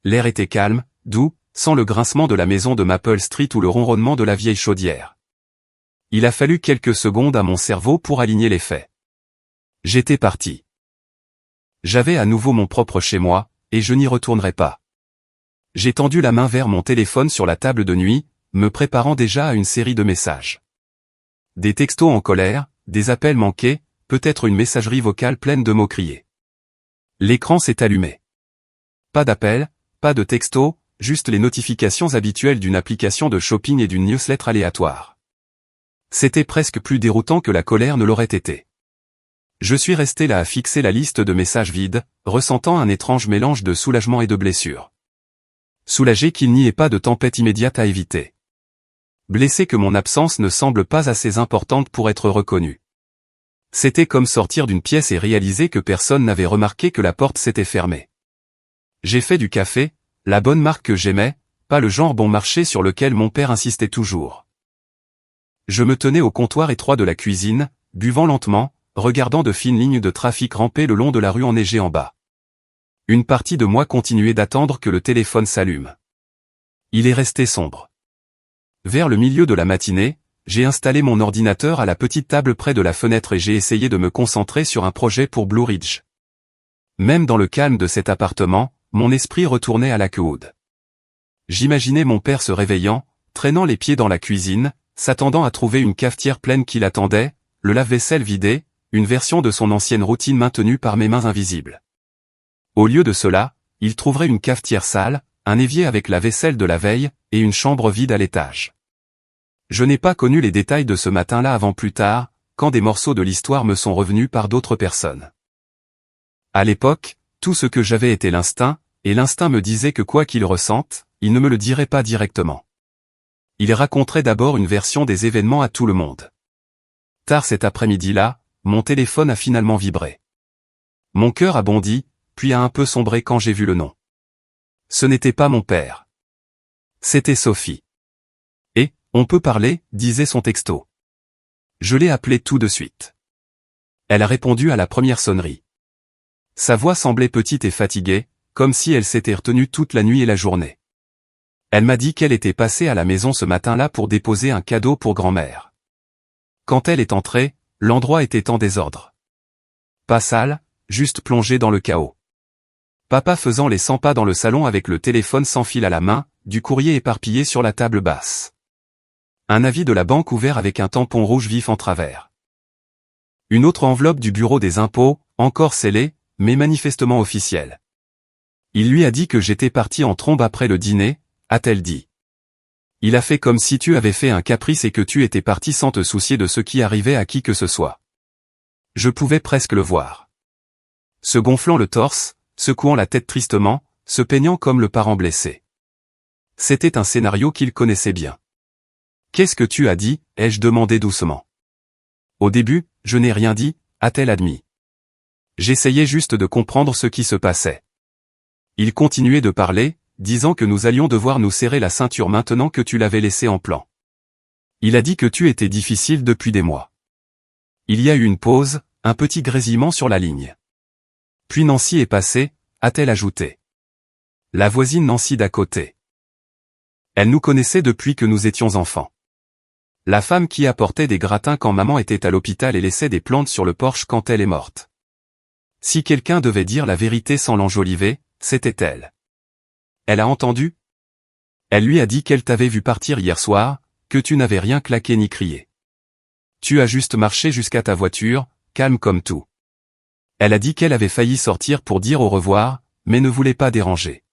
L'air était calme, doux, sans le grincement de la maison de Maple Street ou le ronronnement de la vieille chaudière. Il a fallu quelques secondes à mon cerveau pour aligner les faits. J'étais parti. J'avais à nouveau mon propre chez moi, et je n'y retournerai pas. J'ai tendu la main vers mon téléphone sur la table de nuit, me préparant déjà à une série de messages. Des textos en colère, des appels manqués, peut-être une messagerie vocale pleine de mots criés. L'écran s'est allumé. Pas d'appel, pas de texto, juste les notifications habituelles d'une application de shopping et d'une newsletter aléatoire. C'était presque plus déroutant que la colère ne l'aurait été. Je suis resté là à fixer la liste de messages vides, ressentant un étrange mélange de soulagement et de blessure. Soulagé qu'il n'y ait pas de tempête immédiate à éviter. Blessé que mon absence ne semble pas assez importante pour être reconnue. C'était comme sortir d'une pièce et réaliser que personne n'avait remarqué que la porte s'était fermée. J'ai fait du café, la bonne marque que j'aimais, pas le genre bon marché sur lequel mon père insistait toujours. Je me tenais au comptoir étroit de la cuisine, buvant lentement, regardant de fines lignes de trafic ramper le long de la rue enneigée en bas. Une partie de moi continuait d'attendre que le téléphone s'allume. Il est resté sombre. Vers le milieu de la matinée, j'ai installé mon ordinateur à la petite table près de la fenêtre et j'ai essayé de me concentrer sur un projet pour Blue Ridge. Même dans le calme de cet appartement, mon esprit retournait à Lakewood. J'imaginais mon père se réveillant, traînant les pieds dans la cuisine, s'attendant à trouver une cafetière pleine qui l'attendait, le lave-vaisselle vidé, une version de son ancienne routine maintenue par mes mains invisibles. Au lieu de cela, il trouverait une cafetière sale, un évier avec la vaisselle de la veille, et une chambre vide à l'étage. Je n'ai pas connu les détails de ce matin-là avant plus tard, quand des morceaux de l'histoire me sont revenus par d'autres personnes. À l'époque, tout ce que j'avais était l'instinct, et l'instinct me disait que quoi qu'il ressente, il ne me le dirait pas directement. Il raconterait d'abord une version des événements à tout le monde. Tard cet après-midi-là, mon téléphone a finalement vibré. Mon cœur a bondi, puis a un peu sombré quand j'ai vu le nom. Ce n'était pas mon père. C'était Sophie. Et, on peut parler, disait son texto. Je l'ai appelée tout de suite. Elle a répondu à la première sonnerie. Sa voix semblait petite et fatiguée, comme si elle s'était retenue toute la nuit et la journée. Elle m'a dit qu'elle était passée à la maison ce matin-là pour déposer un cadeau pour grand-mère. Quand elle est entrée, l'endroit était en désordre. Pas sale, juste plongé dans le chaos. Papa faisant les 100 pas dans le salon avec le téléphone sans fil à la main, du courrier éparpillé sur la table basse. Un avis de la banque ouvert avec un tampon rouge vif en travers. Une autre enveloppe du bureau des impôts, encore scellée, mais manifestement officielle. Il lui a dit que j'étais parti en trombe après le dîner, a-t-elle dit. Il a fait comme si tu avais fait un caprice et que tu étais parti sans te soucier de ce qui arrivait à qui que ce soit. Je pouvais presque le voir. Se gonflant le torse, secouant la tête tristement, se peignant comme le parent blessé. C'était un scénario qu'il connaissait bien. « Qu'est-ce que tu as dit ?» ai-je demandé doucement. Au début, je n'ai rien dit, a-t-elle admis. J'essayais juste de comprendre ce qui se passait. Il continuait de parler, disant que nous allions devoir nous serrer la ceinture maintenant que tu l'avais laissé en plan. Il a dit que tu étais difficile depuis des mois. Il y a eu une pause, un petit grésillement sur la ligne. Puis Nancy est passée, a-t-elle ajouté. La voisine Nancy d'à côté. Elle nous connaissait depuis que nous étions enfants. La femme qui apportait des gratins quand maman était à l'hôpital et laissait des plantes sur le porche quand elle est morte. Si quelqu'un devait dire la vérité sans l'enjoliver, c'était elle. Elle a entendu? Elle lui a dit qu'elle t'avait vu partir hier soir, que tu n'avais rien claqué ni crié. Tu as juste marché jusqu'à ta voiture, calme comme tout. Elle a dit qu'elle avait failli sortir pour dire au revoir, mais ne voulait pas déranger.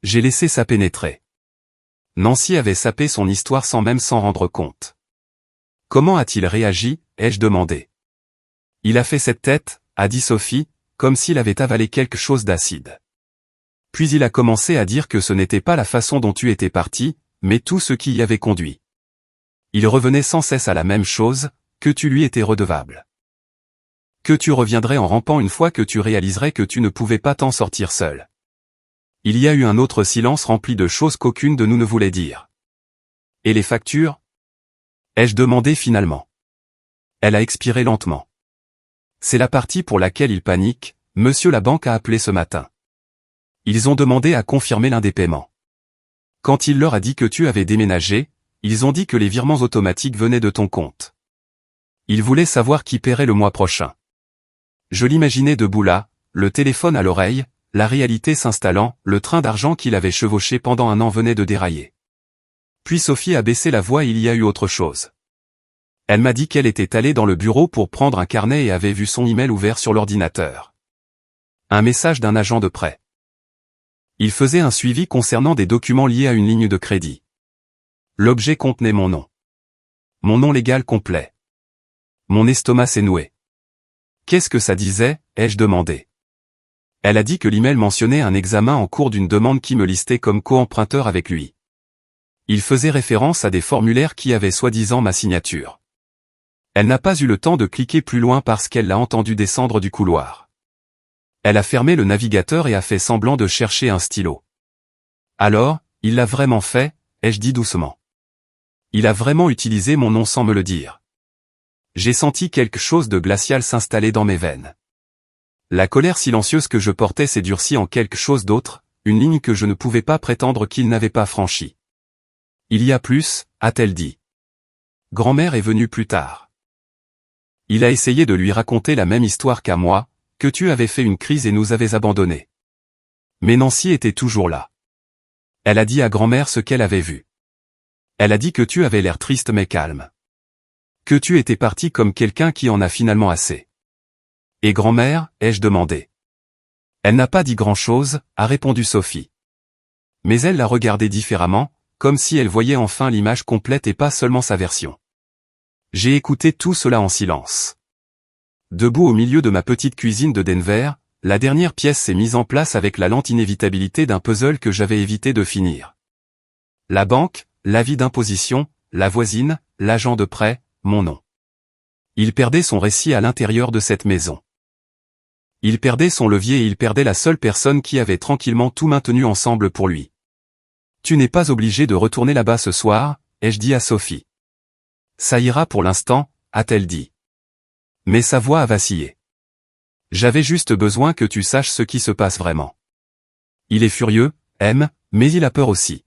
J'ai laissé ça pénétrer. Nancy avait sapé son histoire sans même s'en rendre compte. Comment a-t-il réagi, ai-je demandé. Il a fait cette tête, a dit Sophie, comme s'il avait avalé quelque chose d'acide. Puis il a commencé à dire que ce n'était pas la façon dont tu étais parti, mais tout ce qui y avait conduit. Il revenait sans cesse à la même chose, que tu lui étais redevable. Que tu reviendrais en rampant une fois que tu réaliserais que tu ne pouvais pas t'en sortir seul. Il y a eu un autre silence rempli de choses qu'aucune de nous ne voulait dire. Et les factures? Ai-je demandé finalement. Elle a expiré lentement. C'est la partie pour laquelle il panique, monsieur la banque a appelé ce matin. Ils ont demandé à confirmer l'un des paiements. Quand il leur a dit que tu avais déménagé, ils ont dit que les virements automatiques venaient de ton compte. Ils voulaient savoir qui paierait le mois prochain. Je l'imaginais debout là, le téléphone à l'oreille, la réalité s'installant, le train d'argent qu'il avait chevauché pendant un an venait de dérailler. Puis Sophie a baissé la voix et il y a eu autre chose. Elle m'a dit qu'elle était allée dans le bureau pour prendre un carnet et avait vu son email ouvert sur l'ordinateur. Un message d'un agent de prêt. Il faisait un suivi concernant des documents liés à une ligne de crédit. L'objet contenait mon nom. Mon nom légal complet. Mon estomac s'est noué. Qu'est-ce que ça disait, ai-je demandé. Elle a dit que l'email mentionnait un examen en cours d'une demande qui me listait comme co-emprunteur avec lui. Il faisait référence à des formulaires qui avaient soi-disant ma signature. Elle n'a pas eu le temps de cliquer plus loin parce qu'elle l'a entendu descendre du couloir. Elle a fermé le navigateur et a fait semblant de chercher un stylo. Alors, il l'a vraiment fait, ai-je dit doucement. Il a vraiment utilisé mon nom sans me le dire. J'ai senti quelque chose de glacial s'installer dans mes veines. La colère silencieuse que je portais s'est durcie en quelque chose d'autre, une ligne que je ne pouvais pas prétendre qu'il n'avait pas franchie. Il y a plus, a-t-elle dit. Grand-mère est venue plus tard. Il a essayé de lui raconter la même histoire qu'à moi, que tu avais fait une crise et nous avais abandonnés. Mais Nancy était toujours là. Elle a dit à grand-mère ce qu'elle avait vu. Elle a dit que tu avais l'air triste mais calme. Que tu étais parti comme quelqu'un qui en a finalement assez. Et grand-mère, ai-je demandé. Elle n'a pas dit grand-chose, a répondu Sophie. Mais elle l'a regardé différemment, comme si elle voyait enfin l'image complète et pas seulement sa version. J'ai écouté tout cela en silence. Debout au milieu de ma petite cuisine de Denver, la dernière pièce s'est mise en place avec la lente inévitabilité d'un puzzle que j'avais évité de finir. La banque, l'avis d'imposition, la voisine, l'agent de prêt, mon nom. Il perdait son récit à l'intérieur de cette maison. Il perdait son levier et il perdait la seule personne qui avait tranquillement tout maintenu ensemble pour lui. Tu n'es pas obligé de retourner là-bas ce soir, ai-je dit à Sophie. Ça ira pour l'instant, a-t-elle dit. Mais sa voix a vacillé. J'avais juste besoin que tu saches ce qui se passe vraiment. Il est furieux, aime, mais il a peur aussi.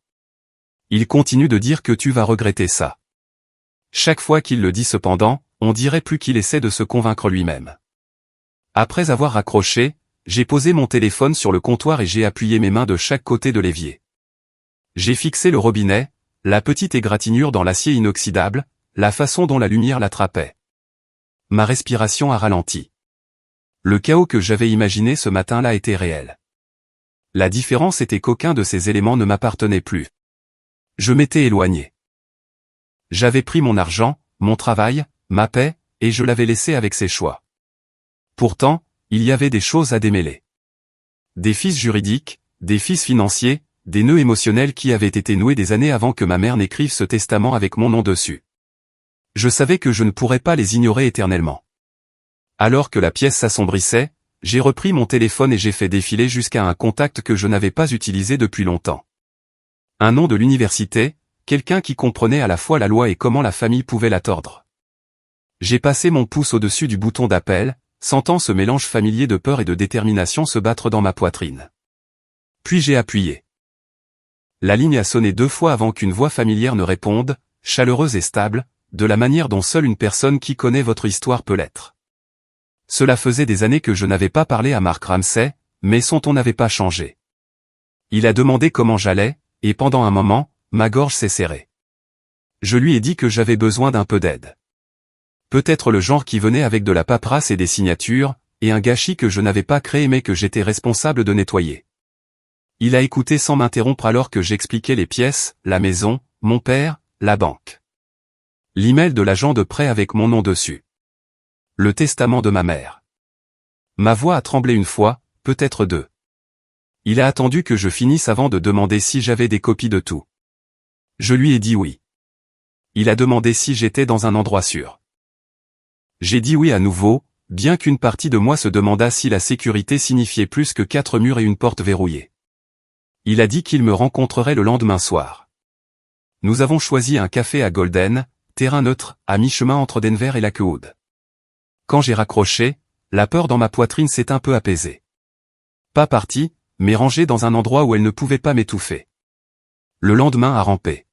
Il continue de dire que tu vas regretter ça. Chaque fois qu'il le dit cependant, on dirait plus qu'il essaie de se convaincre lui-même. Après avoir raccroché, j'ai posé mon téléphone sur le comptoir et j'ai appuyé mes mains de chaque côté de l'évier. J'ai fixé le robinet, la petite égratignure dans l'acier inoxydable, la façon dont la lumière l'attrapait. Ma respiration a ralenti. Le chaos que j'avais imaginé ce matin-là était réel. La différence était qu'aucun de ces éléments ne m'appartenait plus. Je m'étais éloigné. J'avais pris mon argent, mon travail, ma paix, et je l'avais laissé avec ses choix. Pourtant, il y avait des choses à démêler. Des fils juridiques, des fils financiers, des nœuds émotionnels qui avaient été noués des années avant que ma mère n'écrive ce testament avec mon nom dessus. Je savais que je ne pourrais pas les ignorer éternellement. Alors que la pièce s'assombrissait, j'ai repris mon téléphone et j'ai fait défiler jusqu'à un contact que je n'avais pas utilisé depuis longtemps. Un nom de l'université, quelqu'un qui comprenait à la fois la loi et comment la famille pouvait la tordre. J'ai passé mon pouce au-dessus du bouton d'appel, sentant ce mélange familier de peur et de détermination se battre dans ma poitrine. Puis j'ai appuyé. La ligne a sonné 2 fois avant qu'une voix familière ne réponde, chaleureuse et stable, de la manière dont seule une personne qui connaît votre histoire peut l'être. Cela faisait des années que je n'avais pas parlé à Mark Ramsey, mais son ton n'avait pas changé. Il a demandé comment j'allais, et pendant un moment, ma gorge s'est serrée. Je lui ai dit que j'avais besoin d'un peu d'aide. Peut-être le genre qui venait avec de la paperasse et des signatures, et un gâchis que je n'avais pas créé mais que j'étais responsable de nettoyer. Il a écouté sans m'interrompre alors que j'expliquais les pièces, la maison, mon père, la banque. L'email de l'agent de prêt avec mon nom dessus. Le testament de ma mère. Ma voix a tremblé une fois, peut-être 2. Il a attendu que je finisse avant de demander si j'avais des copies de tout. Je lui ai dit oui. Il a demandé si j'étais dans un endroit sûr. J'ai dit oui à nouveau, bien qu'une partie de moi se demanda si la sécurité signifiait plus que 4 murs et une porte verrouillée. Il a dit qu'il me rencontrerait le lendemain soir. Nous avons choisi un café à Golden, terrain neutre, à mi-chemin entre Denver et Lakewood. Quand j'ai raccroché, la peur dans ma poitrine s'est un peu apaisée. Pas partie, mais rangée dans un endroit où elle ne pouvait pas m'étouffer. Le lendemain a rampé.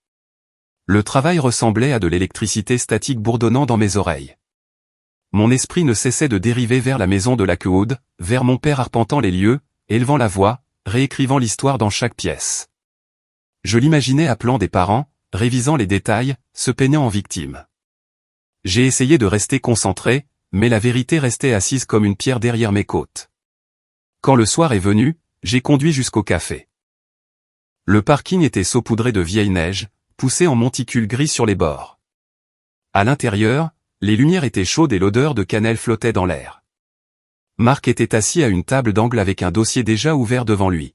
Le travail ressemblait à de l'électricité statique bourdonnant dans mes oreilles. Mon esprit ne cessait de dériver vers la maison de Lakewood, vers mon père arpentant les lieux, élevant la voix, réécrivant l'histoire dans chaque pièce. Je l'imaginais appelant des parents, révisant les détails, se peignant en victime. J'ai essayé de rester concentré, mais la vérité restait assise comme une pierre derrière mes côtes. Quand le soir est venu, j'ai conduit jusqu'au café. Le parking était saupoudré de vieille neige, poussée en monticules gris sur les bords. À l'intérieur, les lumières étaient chaudes et l'odeur de cannelle flottait dans l'air. Mark était assis à une table d'angle avec un dossier déjà ouvert devant lui.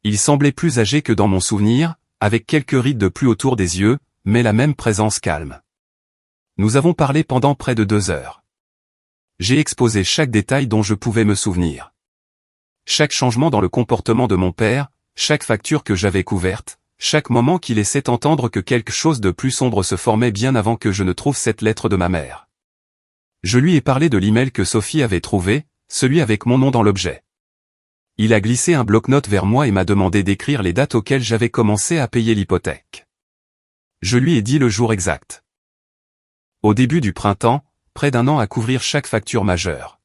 Il semblait plus âgé que dans mon souvenir, avec quelques rides de pluie autour des yeux, mais la même présence calme. Nous avons parlé pendant près de 2 heures. J'ai exposé chaque détail dont je pouvais me souvenir. Chaque changement dans le comportement de mon père, chaque facture que j'avais couverte, chaque moment qui laissait entendre que quelque chose de plus sombre se formait bien avant que je ne trouve cette lettre de ma mère. Je lui ai parlé de l'email que Sophie avait trouvé, celui avec mon nom dans l'objet. Il a glissé un bloc-notes vers moi et m'a demandé d'écrire les dates auxquelles j'avais commencé à payer l'hypothèque. Je lui ai dit le jour exact. Au début du printemps, près d'1 an à couvrir chaque facture majeure.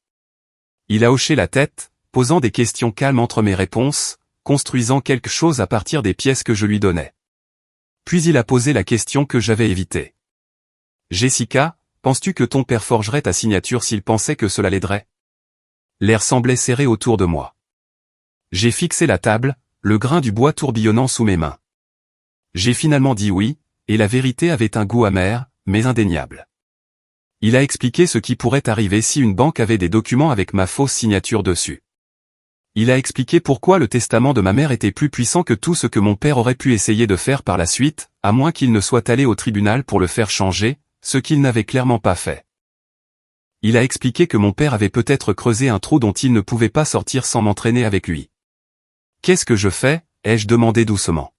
Il a hoché la tête, posant des questions calmes entre mes réponses, construisant quelque chose à partir des pièces que je lui donnais. Puis il a posé la question que j'avais évitée. Jessica, penses-tu que ton père forgerait ta signature s'il pensait que cela l'aiderait? L'air semblait serré autour de moi. J'ai fixé la table, le grain du bois tourbillonnant sous mes mains. J'ai finalement dit oui, et la vérité avait un goût amer, mais indéniable. Il a expliqué ce qui pourrait arriver si une banque avait des documents avec ma fausse signature dessus. Il a expliqué pourquoi le testament de ma mère était plus puissant que tout ce que mon père aurait pu essayer de faire par la suite, à moins qu'il ne soit allé au tribunal pour le faire changer, ce qu'il n'avait clairement pas fait. Il a expliqué que mon père avait peut-être creusé un trou dont il ne pouvait pas sortir sans m'entraîner avec lui. « Qu'est-ce que je fais » ai-je demandé doucement.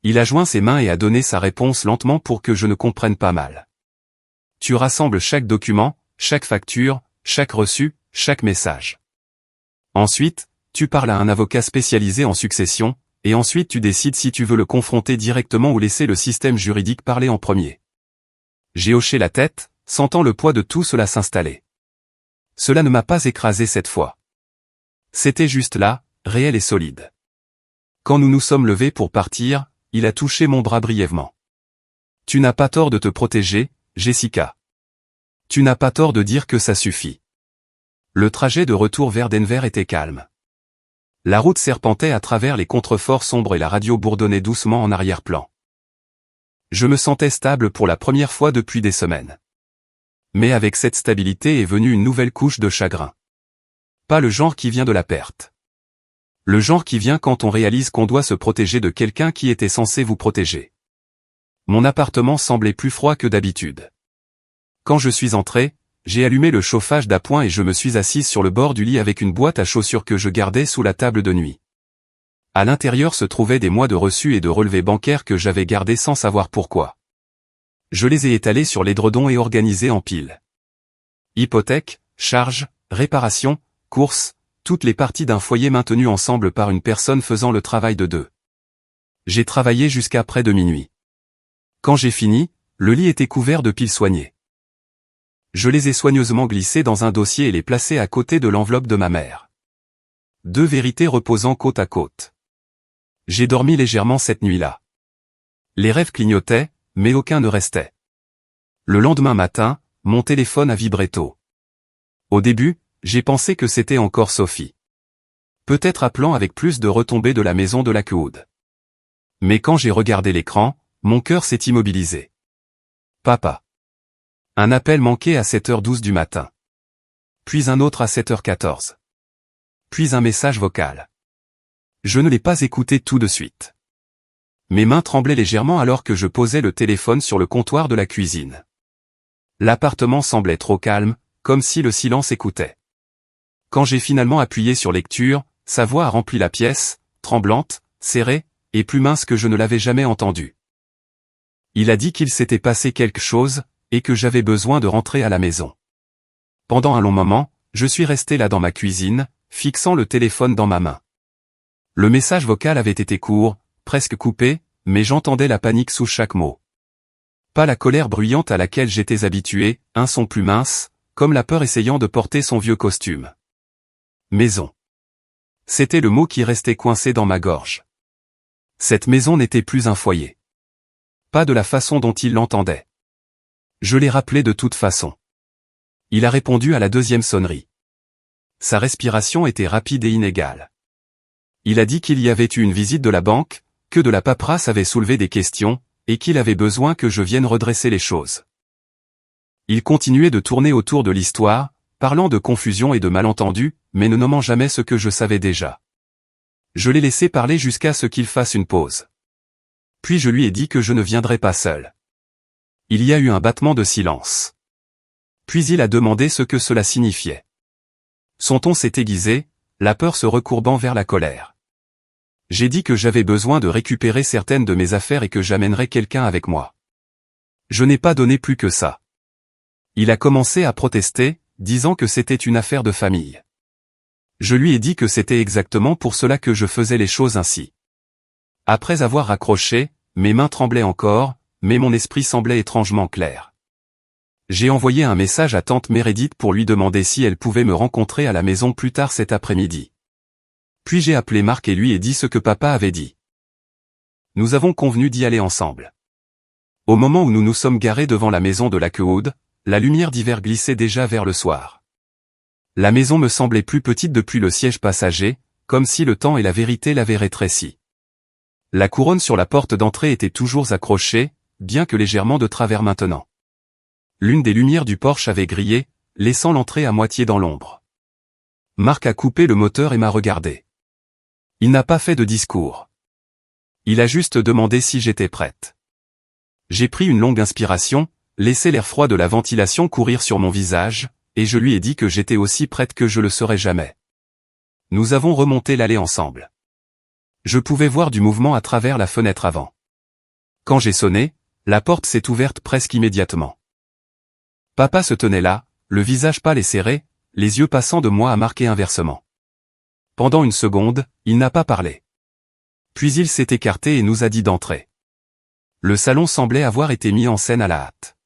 Il a joint ses mains et a donné sa réponse lentement pour que je ne comprenne pas mal. « Tu rassembles chaque document, chaque facture, chaque reçu, chaque message. Ensuite, tu parles à un avocat spécialisé en succession, et ensuite tu décides si tu veux le confronter directement ou laisser le système juridique parler en premier. » J'ai hoché la tête, sentant le poids de tout cela s'installer. Cela ne m'a pas écrasé cette fois. C'était juste là, réel et solide. Quand nous nous sommes levés pour partir, il a touché mon bras brièvement. « Tu n'as pas tort de te protéger, Jessica. Tu n'as pas tort de dire que ça suffit. » Le trajet de retour vers Denver était calme. La route serpentait à travers les contreforts sombres et la radio bourdonnait doucement en arrière-plan. Je me sentais stable pour la première fois depuis des semaines. Mais avec cette stabilité est venue une nouvelle couche de chagrin. Pas le genre qui vient de la perte. Le genre qui vient quand on réalise qu'on doit se protéger de quelqu'un qui était censé vous protéger. Mon appartement semblait plus froid que d'habitude. Quand je suis entré, j'ai allumé le chauffage d'appoint et je me suis assise sur le bord du lit avec une boîte à chaussures que je gardais sous la table de nuit. À l'intérieur se trouvaient des mois de reçus et de relevés bancaires que j'avais gardés sans savoir pourquoi. Je les ai étalés sur l'édredon et organisés en piles. Hypothèque, charges, réparations, courses, toutes les parties d'un foyer maintenu ensemble par une personne faisant le travail de deux. J'ai travaillé jusqu'à près de minuit. Quand j'ai fini, le lit était couvert de piles soignées. Je les ai soigneusement glissées dans un dossier et les placées à côté de l'enveloppe de ma mère. Deux vérités reposant côte à côte. J'ai dormi légèrement cette nuit-là. Les rêves clignotaient, mais aucun ne restait. Le lendemain matin, mon téléphone a vibré tôt. Au début, j'ai pensé que c'était encore Sophie. Peut-être appelant avec plus de retombées de la maison de Lakewood. Mais quand j'ai regardé l'écran, mon cœur s'est immobilisé. Papa. Un appel manqué à 7h12 du matin. Puis un autre à 7h14. Puis un message vocal. Je ne l'ai pas écouté tout de suite. Mes mains tremblaient légèrement alors que je posais le téléphone sur le comptoir de la cuisine. L'appartement semblait trop calme, comme si le silence écoutait. Quand j'ai finalement appuyé sur lecture, sa voix a rempli la pièce, tremblante, serrée, et plus mince que je ne l'avais jamais entendue. Il a dit qu'il s'était passé quelque chose, et que j'avais besoin de rentrer à la maison. Pendant un long moment, je suis resté là dans ma cuisine, fixant le téléphone dans ma main. Le message vocal avait été court, presque coupé, mais j'entendais la panique sous chaque mot. Pas la colère bruyante à laquelle j'étais habitué, un son plus mince, comme la peur essayant de porter son vieux costume. Maison. C'était le mot qui restait coincé dans ma gorge. Cette maison n'était plus un foyer. Pas de la façon dont il l'entendait. Je l'ai rappelé de toute façon. Il a répondu à la deuxième sonnerie. Sa respiration était rapide et inégale. Il a dit qu'il y avait eu une visite de la banque, que de la paperasse avait soulevé des questions, et qu'il avait besoin que je vienne redresser les choses. Il continuait de tourner autour de l'histoire, parlant de confusion et de malentendus, mais ne nommant jamais ce que je savais déjà. Je l'ai laissé parler jusqu'à ce qu'il fasse une pause. Puis je lui ai dit que je ne viendrais pas seul. Il y a eu un battement de silence. Puis il a demandé ce que cela signifiait. Son ton s'est aiguisé, la peur se recourbant vers la colère. J'ai dit que j'avais besoin de récupérer certaines de mes affaires et que j'amènerais quelqu'un avec moi. Je n'ai pas donné plus que ça. Il a commencé à protester, disant que c'était une affaire de famille. Je lui ai dit que c'était exactement pour cela que je faisais les choses ainsi. Après avoir raccroché, mes mains tremblaient encore, mais mon esprit semblait étrangement clair. J'ai envoyé un message à tante Meredith pour lui demander si elle pouvait me rencontrer à la maison plus tard cet après-midi. Puis j'ai appelé Marc et lui ai dit ce que papa avait dit. Nous avons convenu d'y aller ensemble. Au moment où nous nous sommes garés devant la maison de Lakewood, la lumière d'hiver glissait déjà vers le soir. La maison me semblait plus petite depuis le siège passager, comme si le temps et la vérité l'avaient rétrécie. La couronne sur la porte d'entrée était toujours accrochée, bien que légèrement de travers maintenant. L'une des lumières du porche avait grillé, laissant l'entrée à moitié dans l'ombre. Marc a coupé le moteur et m'a regardé. Il n'a pas fait de discours. Il a juste demandé si j'étais prête. J'ai pris une longue inspiration, laissé l'air froid de la ventilation courir sur mon visage, et je lui ai dit que j'étais aussi prête que je le serais jamais. Nous avons remonté l'allée ensemble. Je pouvais voir du mouvement à travers la fenêtre avant. Quand j'ai sonné, la porte s'est ouverte presque immédiatement. Papa se tenait là, le visage pâle et serré, les yeux passant de moi à Marc et inversement. Pendant une seconde, il n'a pas parlé. Puis il s'est écarté et nous a dit d'entrer. Le salon semblait avoir été mis en scène à la hâte.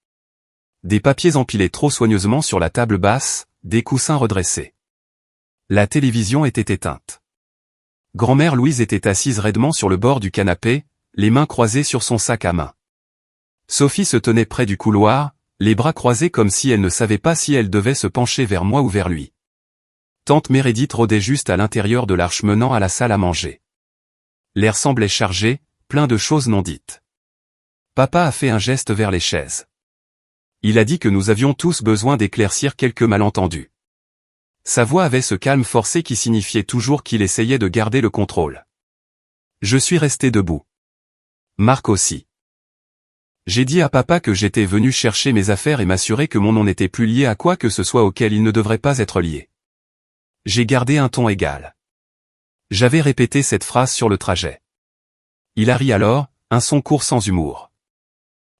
Des papiers empilés trop soigneusement sur la table basse, des coussins redressés. La télévision était éteinte. Grand-mère Louise était assise raidement sur le bord du canapé, les mains croisées sur son sac à main. Sophie se tenait près du couloir, les bras croisés comme si elle ne savait pas si elle devait se pencher vers moi ou vers lui. Tante Meredith rôdait juste à l'intérieur de l'arche menant à la salle à manger. L'air semblait chargé, plein de choses non dites. Papa a fait un geste vers les chaises. Il a dit que nous avions tous besoin d'éclaircir quelques malentendus. Sa voix avait ce calme forcé qui signifiait toujours qu'il essayait de garder le contrôle. Je suis resté debout. Marc aussi. J'ai dit à papa que j'étais venu chercher mes affaires et m'assurer que mon nom n'était plus lié à quoi que ce soit auquel il ne devrait pas être lié. J'ai gardé un ton égal. J'avais répété cette phrase sur le trajet. Il a ri alors, un son court sans humour.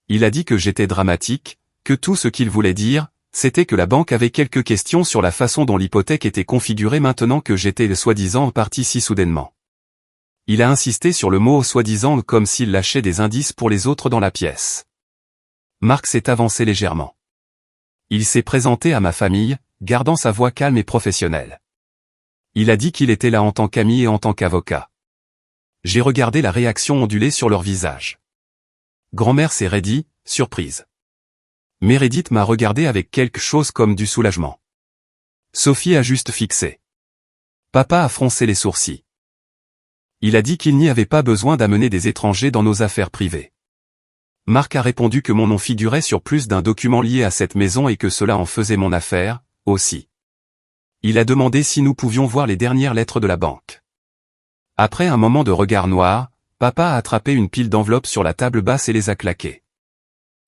Il a dit que j'étais dramatique, que tout ce qu'il voulait dire, c'était que la banque avait quelques questions sur la façon dont l'hypothèque était configurée maintenant que j'étais soi-disant parti si soudainement. Il a insisté sur le mot soi-disant comme s'il lâchait des indices pour les autres dans la pièce. Marc s'est avancé légèrement. Il s'est présenté à ma famille, gardant sa voix calme et professionnelle. Il a dit qu'il était là en tant qu'ami et en tant qu'avocat. J'ai regardé la réaction ondulée sur leur visage. Grand-mère s'est raidie, surprise. Meredith m'a regardé avec quelque chose comme du soulagement. Sophie a juste fixé. Papa a froncé les sourcils. Il a dit qu'il n'y avait pas besoin d'amener des étrangers dans nos affaires privées. Marc a répondu que mon nom figurait sur plus d'un document lié à cette maison et que cela en faisait mon affaire, aussi. Il a demandé si nous pouvions voir les dernières lettres de la banque. Après un moment de regard noir, papa a attrapé une pile d'enveloppes sur la table basse et les a claquées.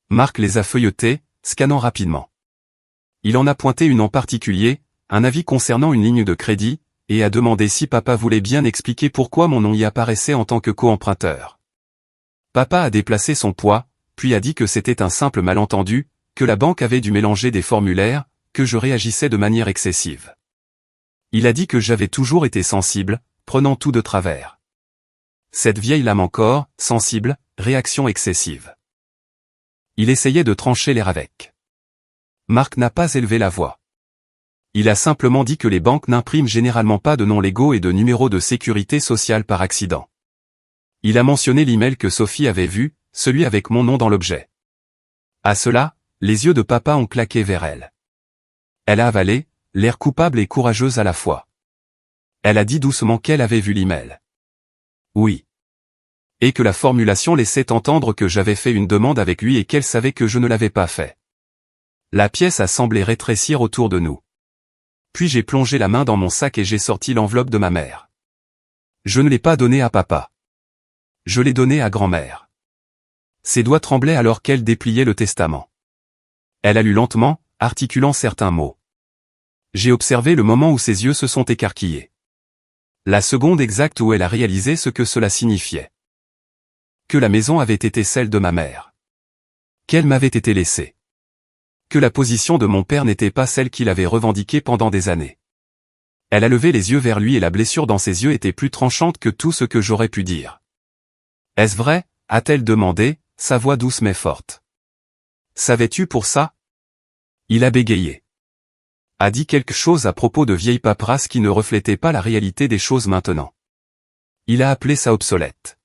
Marc les a feuilletées, scannant rapidement. Il en a pointé une en particulier, un avis concernant une ligne de crédit, et a demandé si papa voulait bien expliquer pourquoi mon nom y apparaissait en tant que co-emprunteur. Papa a déplacé son poids, puis a dit que c'était un simple malentendu, que la banque avait dû mélanger des formulaires, que je réagissais de manière excessive. Il a dit que j'avais toujours été sensible, prenant tout de travers. Cette vieille lame encore, sensible, réaction excessive. Il essayait de trancher l'air avec. Marc n'a pas élevé la voix. Il a simplement dit que les banques n'impriment généralement pas de noms légaux et de numéros de sécurité sociale par accident. Il a mentionné l'email que Sophie avait vu, celui avec mon nom dans l'objet. À cela, les yeux de papa ont claqué vers elle. Elle a avalé, l'air coupable et courageuse à la fois. Elle a dit doucement qu'elle avait vu l'email. Oui. Et que la formulation laissait entendre que j'avais fait une demande avec lui et qu'elle savait que je ne l'avais pas fait. La pièce a semblé rétrécir autour de nous. Puis j'ai plongé la main dans mon sac et j'ai sorti l'enveloppe de ma mère. Je ne l'ai pas donnée à papa. Je l'ai donnée à grand-mère. Ses doigts tremblaient alors qu'elle dépliait le testament. Elle a lu lentement, articulant certains mots. J'ai observé le moment où ses yeux se sont écarquillés. La seconde exacte où elle a réalisé ce que cela signifiait. Que la maison avait été celle de ma mère. Qu'elle m'avait été laissée. Que la position de mon père n'était pas celle qu'il avait revendiquée pendant des années. Elle a levé les yeux vers lui et la blessure dans ses yeux était plus tranchante que tout ce que j'aurais pu dire. Est-ce vrai, a-t-elle demandé, sa voix douce mais forte. Savais-tu pour ça? Il a bégayé. A dit quelque chose à propos de vieilles paperasses qui ne reflétaient pas la réalité des choses maintenant. Il a appelé ça obsolète.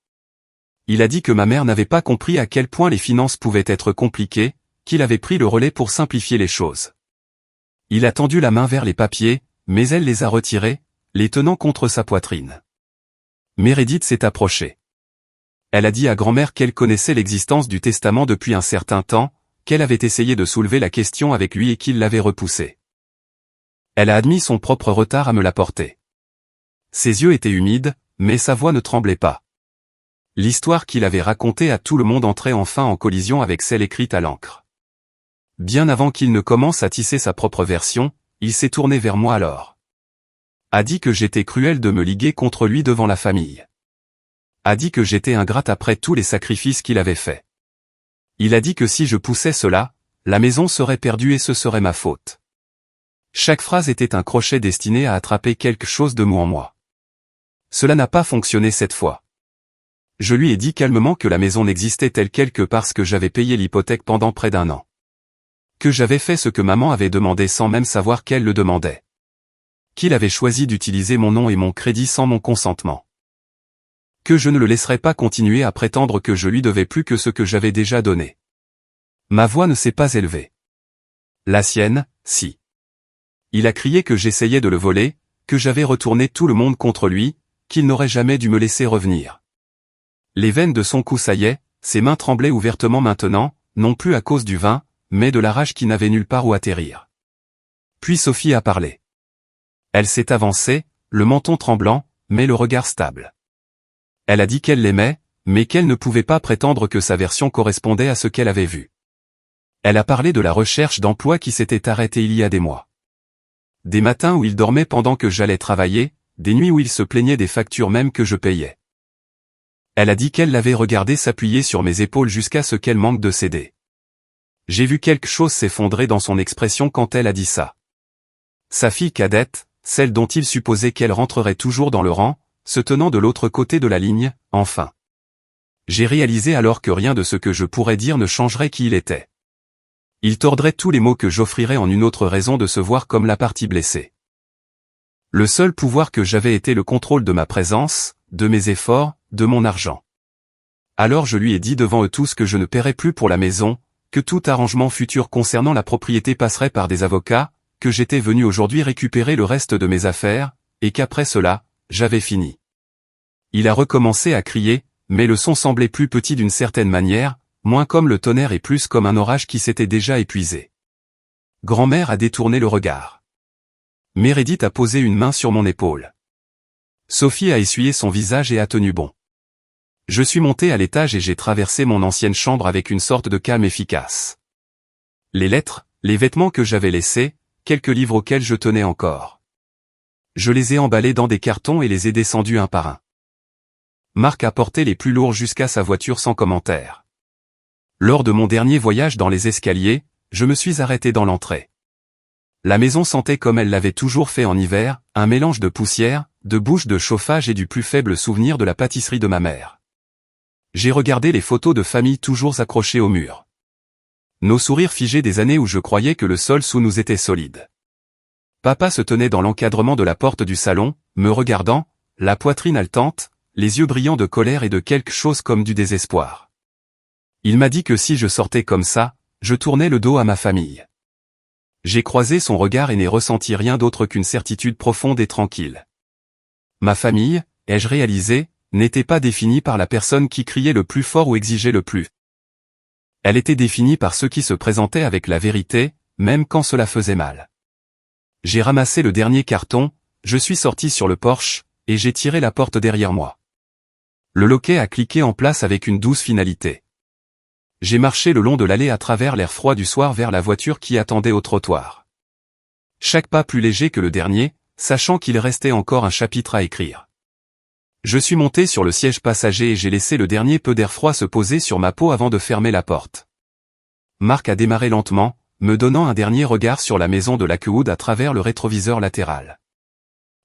Il a dit que ma mère n'avait pas compris à quel point les finances pouvaient être compliquées, qu'il avait pris le relais pour simplifier les choses. Il a tendu la main vers les papiers, mais elle les a retirés, les tenant contre sa poitrine. Meredith s'est approchée. Elle a dit à grand-mère qu'elle connaissait l'existence du testament depuis un certain temps, qu'elle avait essayé de soulever la question avec lui et qu'il l'avait repoussée. Elle a admis son propre retard à me l'apporter. Ses yeux étaient humides, mais sa voix ne tremblait pas. L'histoire qu'il avait racontée à tout le monde entrait enfin en collision avec celle écrite à l'encre. Bien avant qu'il ne commence à tisser sa propre version, il s'est tourné vers moi alors. A dit que j'étais cruel de me liguer contre lui devant la famille. A dit que j'étais ingrate après tous les sacrifices qu'il avait faits. Il a dit que si je poussais cela, la maison serait perdue et ce serait ma faute. Chaque phrase était un crochet destiné à attraper quelque chose de mou en moi. Cela n'a pas fonctionné cette fois. Je lui ai dit calmement que la maison n'existait telle quelle que parce que j'avais payé l'hypothèque pendant près d'1 an. Que j'avais fait ce que maman avait demandé sans même savoir qu'elle le demandait. Qu'il avait choisi d'utiliser mon nom et mon crédit sans mon consentement. Que je ne le laisserais pas continuer à prétendre que je lui devais plus que ce que j'avais déjà donné. Ma voix ne s'est pas élevée. La sienne, si. Il a crié que j'essayais de le voler, que j'avais retourné tout le monde contre lui, qu'il n'aurait jamais dû me laisser revenir. Les veines de son cou saillaient, ses mains tremblaient ouvertement maintenant, non plus à cause du vin, mais de la rage qui n'avait nulle part où atterrir. Puis Sophie a parlé. Elle s'est avancée, le menton tremblant, mais le regard stable. Elle a dit qu'elle l'aimait, mais qu'elle ne pouvait pas prétendre que sa version correspondait à ce qu'elle avait vu. Elle a parlé de la recherche d'emploi qui s'était arrêtée il y a des mois. Des matins où il dormait pendant que j'allais travailler, des nuits où il se plaignait des factures même que je payais. Elle a dit qu'elle l'avait regardé s'appuyer sur mes épaules jusqu'à ce qu'elle manque de céder. J'ai vu quelque chose s'effondrer dans son expression quand elle a dit ça. Sa fille cadette, celle dont il supposait qu'elle rentrerait toujours dans le rang, se tenant de l'autre côté de la ligne, enfin. J'ai réalisé alors que rien de ce que je pourrais dire ne changerait qui il était. Il tordrait tous les mots que j'offrirais en une autre raison de se voir comme la partie blessée. Le seul pouvoir que j'avais était le contrôle de ma présence, de mes efforts, de mon argent. Alors je lui ai dit devant eux tous que je ne paierais plus pour la maison, que tout arrangement futur concernant la propriété passerait par des avocats, que j'étais venu aujourd'hui récupérer le reste de mes affaires, et qu'après cela, j'avais fini. Il a recommencé à crier, mais le son semblait plus petit d'une certaine manière, moins comme le tonnerre et plus comme un orage qui s'était déjà épuisé. Grand-mère a détourné le regard. Meredith a posé une main sur mon épaule. Sophie a essuyé son visage et a tenu bon. Je suis monté à l'étage et j'ai traversé mon ancienne chambre avec une sorte de calme efficace. Les lettres, les vêtements que j'avais laissés, quelques livres auxquels je tenais encore. Je les ai emballés dans des cartons et les ai descendus un par un. Marc a porté les plus lourds jusqu'à sa voiture sans commentaire. Lors de mon dernier voyage dans les escaliers, je me suis arrêté dans l'entrée. La maison sentait comme elle l'avait toujours fait en hiver, un mélange de poussière, de bouches de chauffage et du plus faible souvenir de la pâtisserie de ma mère. J'ai regardé les photos de famille toujours accrochées au mur. Nos sourires figés des années où je croyais que le sol sous nous était solide. Papa se tenait dans l'encadrement de la porte du salon, me regardant, la poitrine haletante, les yeux brillants de colère et de quelque chose comme du désespoir. Il m'a dit que si je sortais comme ça, je tournais le dos à ma famille. J'ai croisé son regard et n'ai ressenti rien d'autre qu'une certitude profonde et tranquille. Ma famille, ai-je réalisé, n'était pas définie par la personne qui criait le plus fort ou exigeait le plus. Elle était définie par ceux qui se présentaient avec la vérité, même quand cela faisait mal. J'ai ramassé le dernier carton, je suis sorti sur le porche, et j'ai tiré la porte derrière moi. Le loquet a cliqué en place avec une douce finalité. J'ai marché le long de l'allée à travers l'air froid du soir vers la voiture qui attendait au trottoir. Chaque pas plus léger que le dernier, sachant qu'il restait encore un chapitre à écrire. Je suis monté sur le siège passager et j'ai laissé le dernier peu d'air froid se poser sur ma peau avant de fermer la porte. Marc a démarré lentement, me donnant un dernier regard sur la maison de Lakewood à travers le rétroviseur latéral.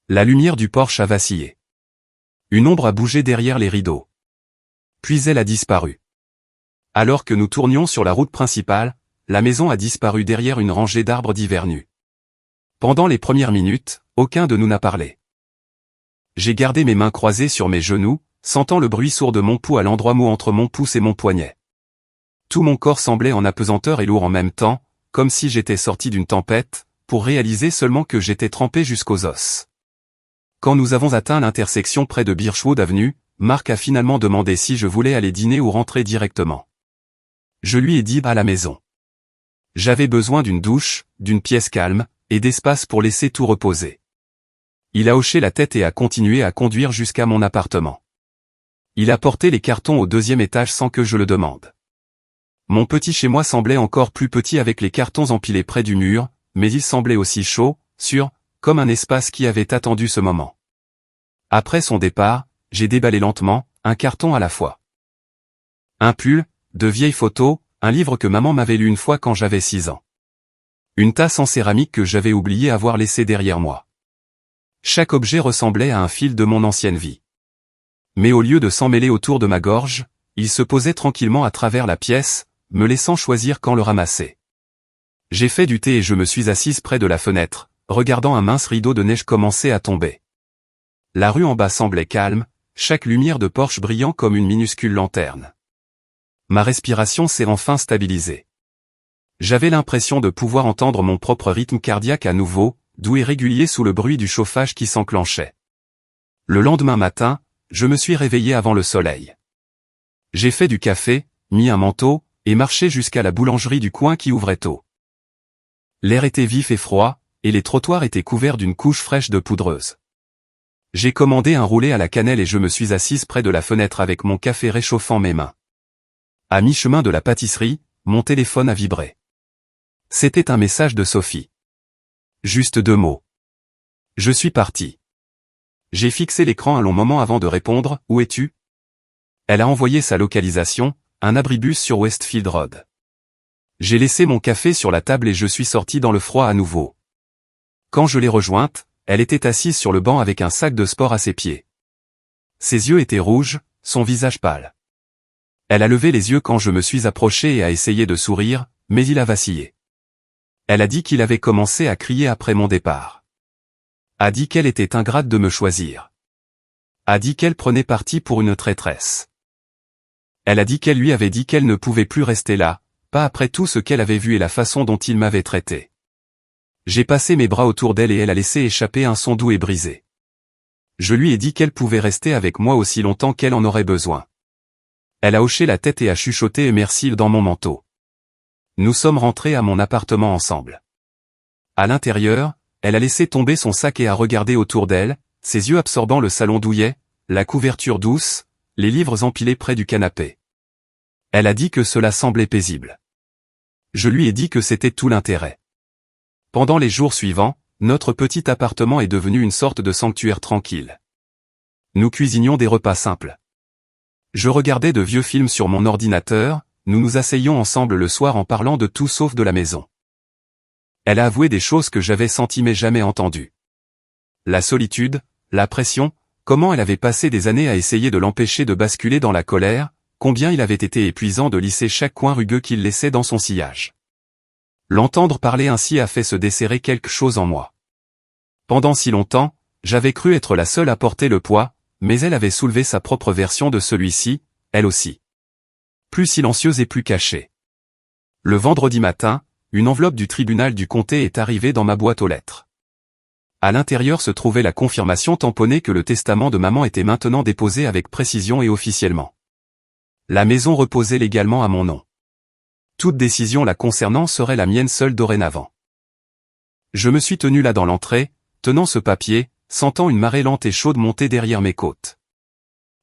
La lumière du porche a vacillé. Une ombre a bougé derrière les rideaux. Puis elle a disparu. Alors que nous tournions sur la route principale, la maison a disparu derrière une rangée d'arbres d'hiver nus. Pendant les premières minutes, aucun de nous n'a parlé. J'ai gardé mes mains croisées sur mes genoux, sentant le bruit sourd de mon pouls à l'endroit mou entre mon pouce et mon poignet. Tout mon corps semblait en apesanteur et lourd en même temps, comme si j'étais sorti d'une tempête, pour réaliser seulement que j'étais trempé jusqu'aux os. Quand nous avons atteint l'intersection près de Birchwood Avenue, Marc a finalement demandé si je voulais aller dîner ou rentrer directement. Je lui ai dit à la maison. J'avais besoin d'une douche, d'une pièce calme, et d'espace pour laisser tout reposer. Il a hoché la tête et a continué à conduire jusqu'à mon appartement. Il a porté les cartons au 2e étage sans que je le demande. Mon petit chez-moi semblait encore plus petit avec les cartons empilés près du mur, mais il semblait aussi chaud, sûr, comme un espace qui avait attendu ce moment. Après son départ, j'ai déballé lentement, un carton à la fois. Un pull, de vieilles photos, un livre que maman m'avait lu une fois quand j'avais 6 ans. Une tasse en céramique que j'avais oublié avoir laissée derrière moi. Chaque objet ressemblait à un fil de mon ancienne vie. Mais au lieu de s'emmêler autour de ma gorge, il se posait tranquillement à travers la pièce, me laissant choisir quand le ramasser. J'ai fait du thé et je me suis assise près de la fenêtre, regardant un mince rideau de neige commencer à tomber. La rue en bas semblait calme, chaque lumière de porche brillant comme une minuscule lanterne. Ma respiration s'est enfin stabilisée. J'avais l'impression de pouvoir entendre mon propre rythme cardiaque à nouveau, doux et régulier sous le bruit du chauffage qui s'enclenchait. Le lendemain matin, je me suis réveillé avant le soleil. J'ai fait du café, mis un manteau, et marché jusqu'à la boulangerie du coin qui ouvrait tôt. L'air était vif et froid, et les trottoirs étaient couverts d'une couche fraîche de poudreuse. J'ai commandé un roulé à la cannelle et je me suis assise près de la fenêtre avec mon café réchauffant mes mains. À mi-chemin de la pâtisserie, mon téléphone a vibré. C'était un message de Sophie. Juste 2 mots. Je suis parti. J'ai fixé l'écran un long moment avant de répondre, où es-tu? Elle a envoyé sa localisation, un abribus sur Westfield Road. J'ai laissé mon café sur la table et je suis sorti dans le froid à nouveau. Quand je l'ai rejointe, elle était assise sur le banc avec un sac de sport à ses pieds. Ses yeux étaient rouges, son visage pâle. Elle a levé les yeux quand je me suis approché et a essayé de sourire, mais il a vacillé. Elle a dit qu'il avait commencé à crier après mon départ. A dit qu'elle était ingrate de me choisir. A dit qu'elle prenait parti pour une traîtresse. Elle a dit qu'elle lui avait dit qu'elle ne pouvait plus rester là, pas après tout ce qu'elle avait vu et la façon dont il m'avait traité. J'ai passé mes bras autour d'elle et elle a laissé échapper un son doux et brisé. Je lui ai dit qu'elle pouvait rester avec moi aussi longtemps qu'elle en aurait besoin. Elle a hoché la tête et a chuchoté merci dans mon manteau. Nous sommes rentrés à mon appartement ensemble. À l'intérieur, elle a laissé tomber son sac et a regardé autour d'elle, ses yeux absorbant le salon douillet, la couverture douce, les livres empilés près du canapé. Elle a dit que cela semblait paisible. Je lui ai dit que c'était tout l'intérêt. Pendant les jours suivants, notre petit appartement est devenu une sorte de sanctuaire tranquille. Nous cuisinions des repas simples. Je regardais de vieux films sur mon ordinateur, nous nous asseyions ensemble le soir en parlant de tout sauf de la maison. Elle a avoué des choses que j'avais senties mais jamais entendues. La solitude, la pression, comment elle avait passé des années à essayer de l'empêcher de basculer dans la colère, combien il avait été épuisant de lisser chaque coin rugueux qu'il laissait dans son sillage. L'entendre parler ainsi a fait se desserrer quelque chose en moi. Pendant si longtemps, j'avais cru être la seule à porter le poids, mais elle avait soulevé sa propre version de celui-ci, elle aussi. Plus silencieuse et plus cachée. Le vendredi matin, une enveloppe du tribunal du comté est arrivée dans ma boîte aux lettres. À l'intérieur se trouvait la confirmation tamponnée que le testament de maman était maintenant déposé avec précision et officiellement. La maison reposait légalement à mon nom. Toute décision la concernant serait la mienne seule dorénavant. Je me suis tenu là dans l'entrée, tenant ce papier, sentant une marée lente et chaude monter derrière mes côtes.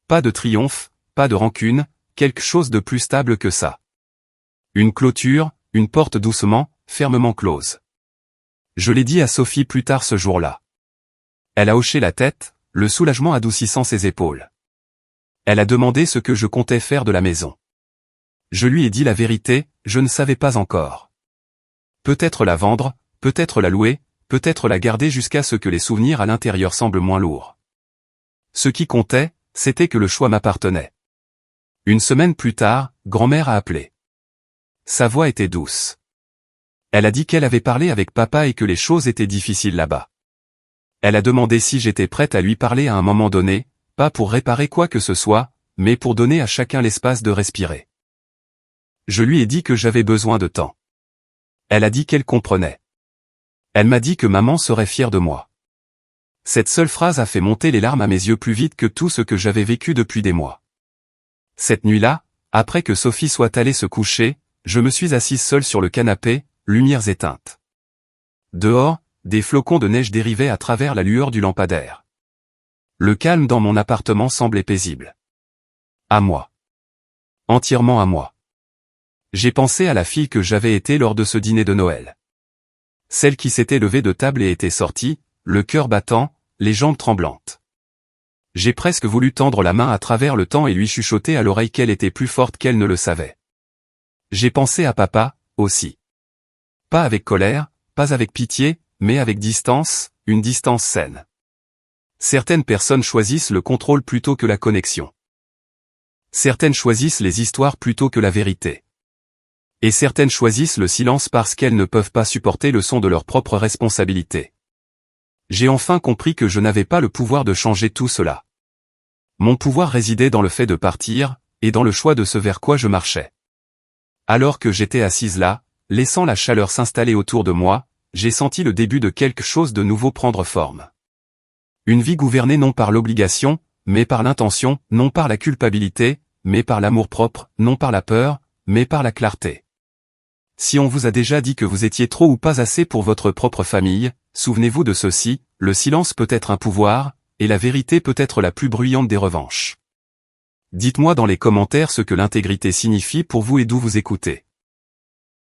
Pas de triomphe, pas de rancune, quelque chose de plus stable que ça. Une clôture, une porte doucement, fermement close. Je l'ai dit à Sophie plus tard ce jour-là. Elle a hoché la tête, le soulagement adoucissant ses épaules. Elle a demandé ce que je comptais faire de la maison. Je lui ai dit la vérité, je ne savais pas encore. Peut-être la vendre, peut-être la louer, peut-être la garder jusqu'à ce que les souvenirs à l'intérieur semblent moins lourds. Ce qui comptait, c'était que le choix m'appartenait. Une semaine plus tard, grand-mère a appelé. Sa voix était douce. Elle a dit qu'elle avait parlé avec papa et que les choses étaient difficiles là-bas. Elle a demandé si j'étais prête à lui parler à un moment donné, pas pour réparer quoi que ce soit, mais pour donner à chacun l'espace de respirer. Je lui ai dit que j'avais besoin de temps. Elle a dit qu'elle comprenait. Elle m'a dit que maman serait fière de moi. Cette seule phrase a fait monter les larmes à mes yeux plus vite que tout ce que j'avais vécu depuis des mois. Cette nuit-là, après que Sophie soit allée se coucher, je me suis assise seule sur le canapé, lumières éteintes. Dehors, des flocons de neige dérivaient à travers la lueur du lampadaire. Le calme dans mon appartement semblait paisible. À moi. Entièrement à moi. J'ai pensé à la fille que j'avais été lors de ce dîner de Noël. Celle qui s'était levée de table et était sortie, le cœur battant, les jambes tremblantes. J'ai presque voulu tendre la main à travers le temps et lui chuchoter à l'oreille qu'elle était plus forte qu'elle ne le savait. J'ai pensé à papa, aussi. Pas avec colère, pas avec pitié, mais avec distance, une distance saine. Certaines personnes choisissent le contrôle plutôt que la connexion. Certaines choisissent les histoires plutôt que la vérité. Et certaines choisissent le silence parce qu'elles ne peuvent pas supporter le son de leur propre responsabilité. J'ai enfin compris que je n'avais pas le pouvoir de changer tout cela. Mon pouvoir résidait dans le fait de partir, et dans le choix de ce vers quoi je marchais. Alors que j'étais assise là, laissant la chaleur s'installer autour de moi, j'ai senti le début de quelque chose de nouveau prendre forme. Une vie gouvernée non par l'obligation, mais par l'intention, non par la culpabilité, mais par l'amour-propre, non par la peur, mais par la clarté. Si on vous a déjà dit que vous étiez trop ou pas assez pour votre propre famille, souvenez-vous de ceci, le silence peut être un pouvoir, et la vérité peut être la plus bruyante des revanches. Dites-moi dans les commentaires ce que l'intégrité signifie pour vous et d'où vous écoutez.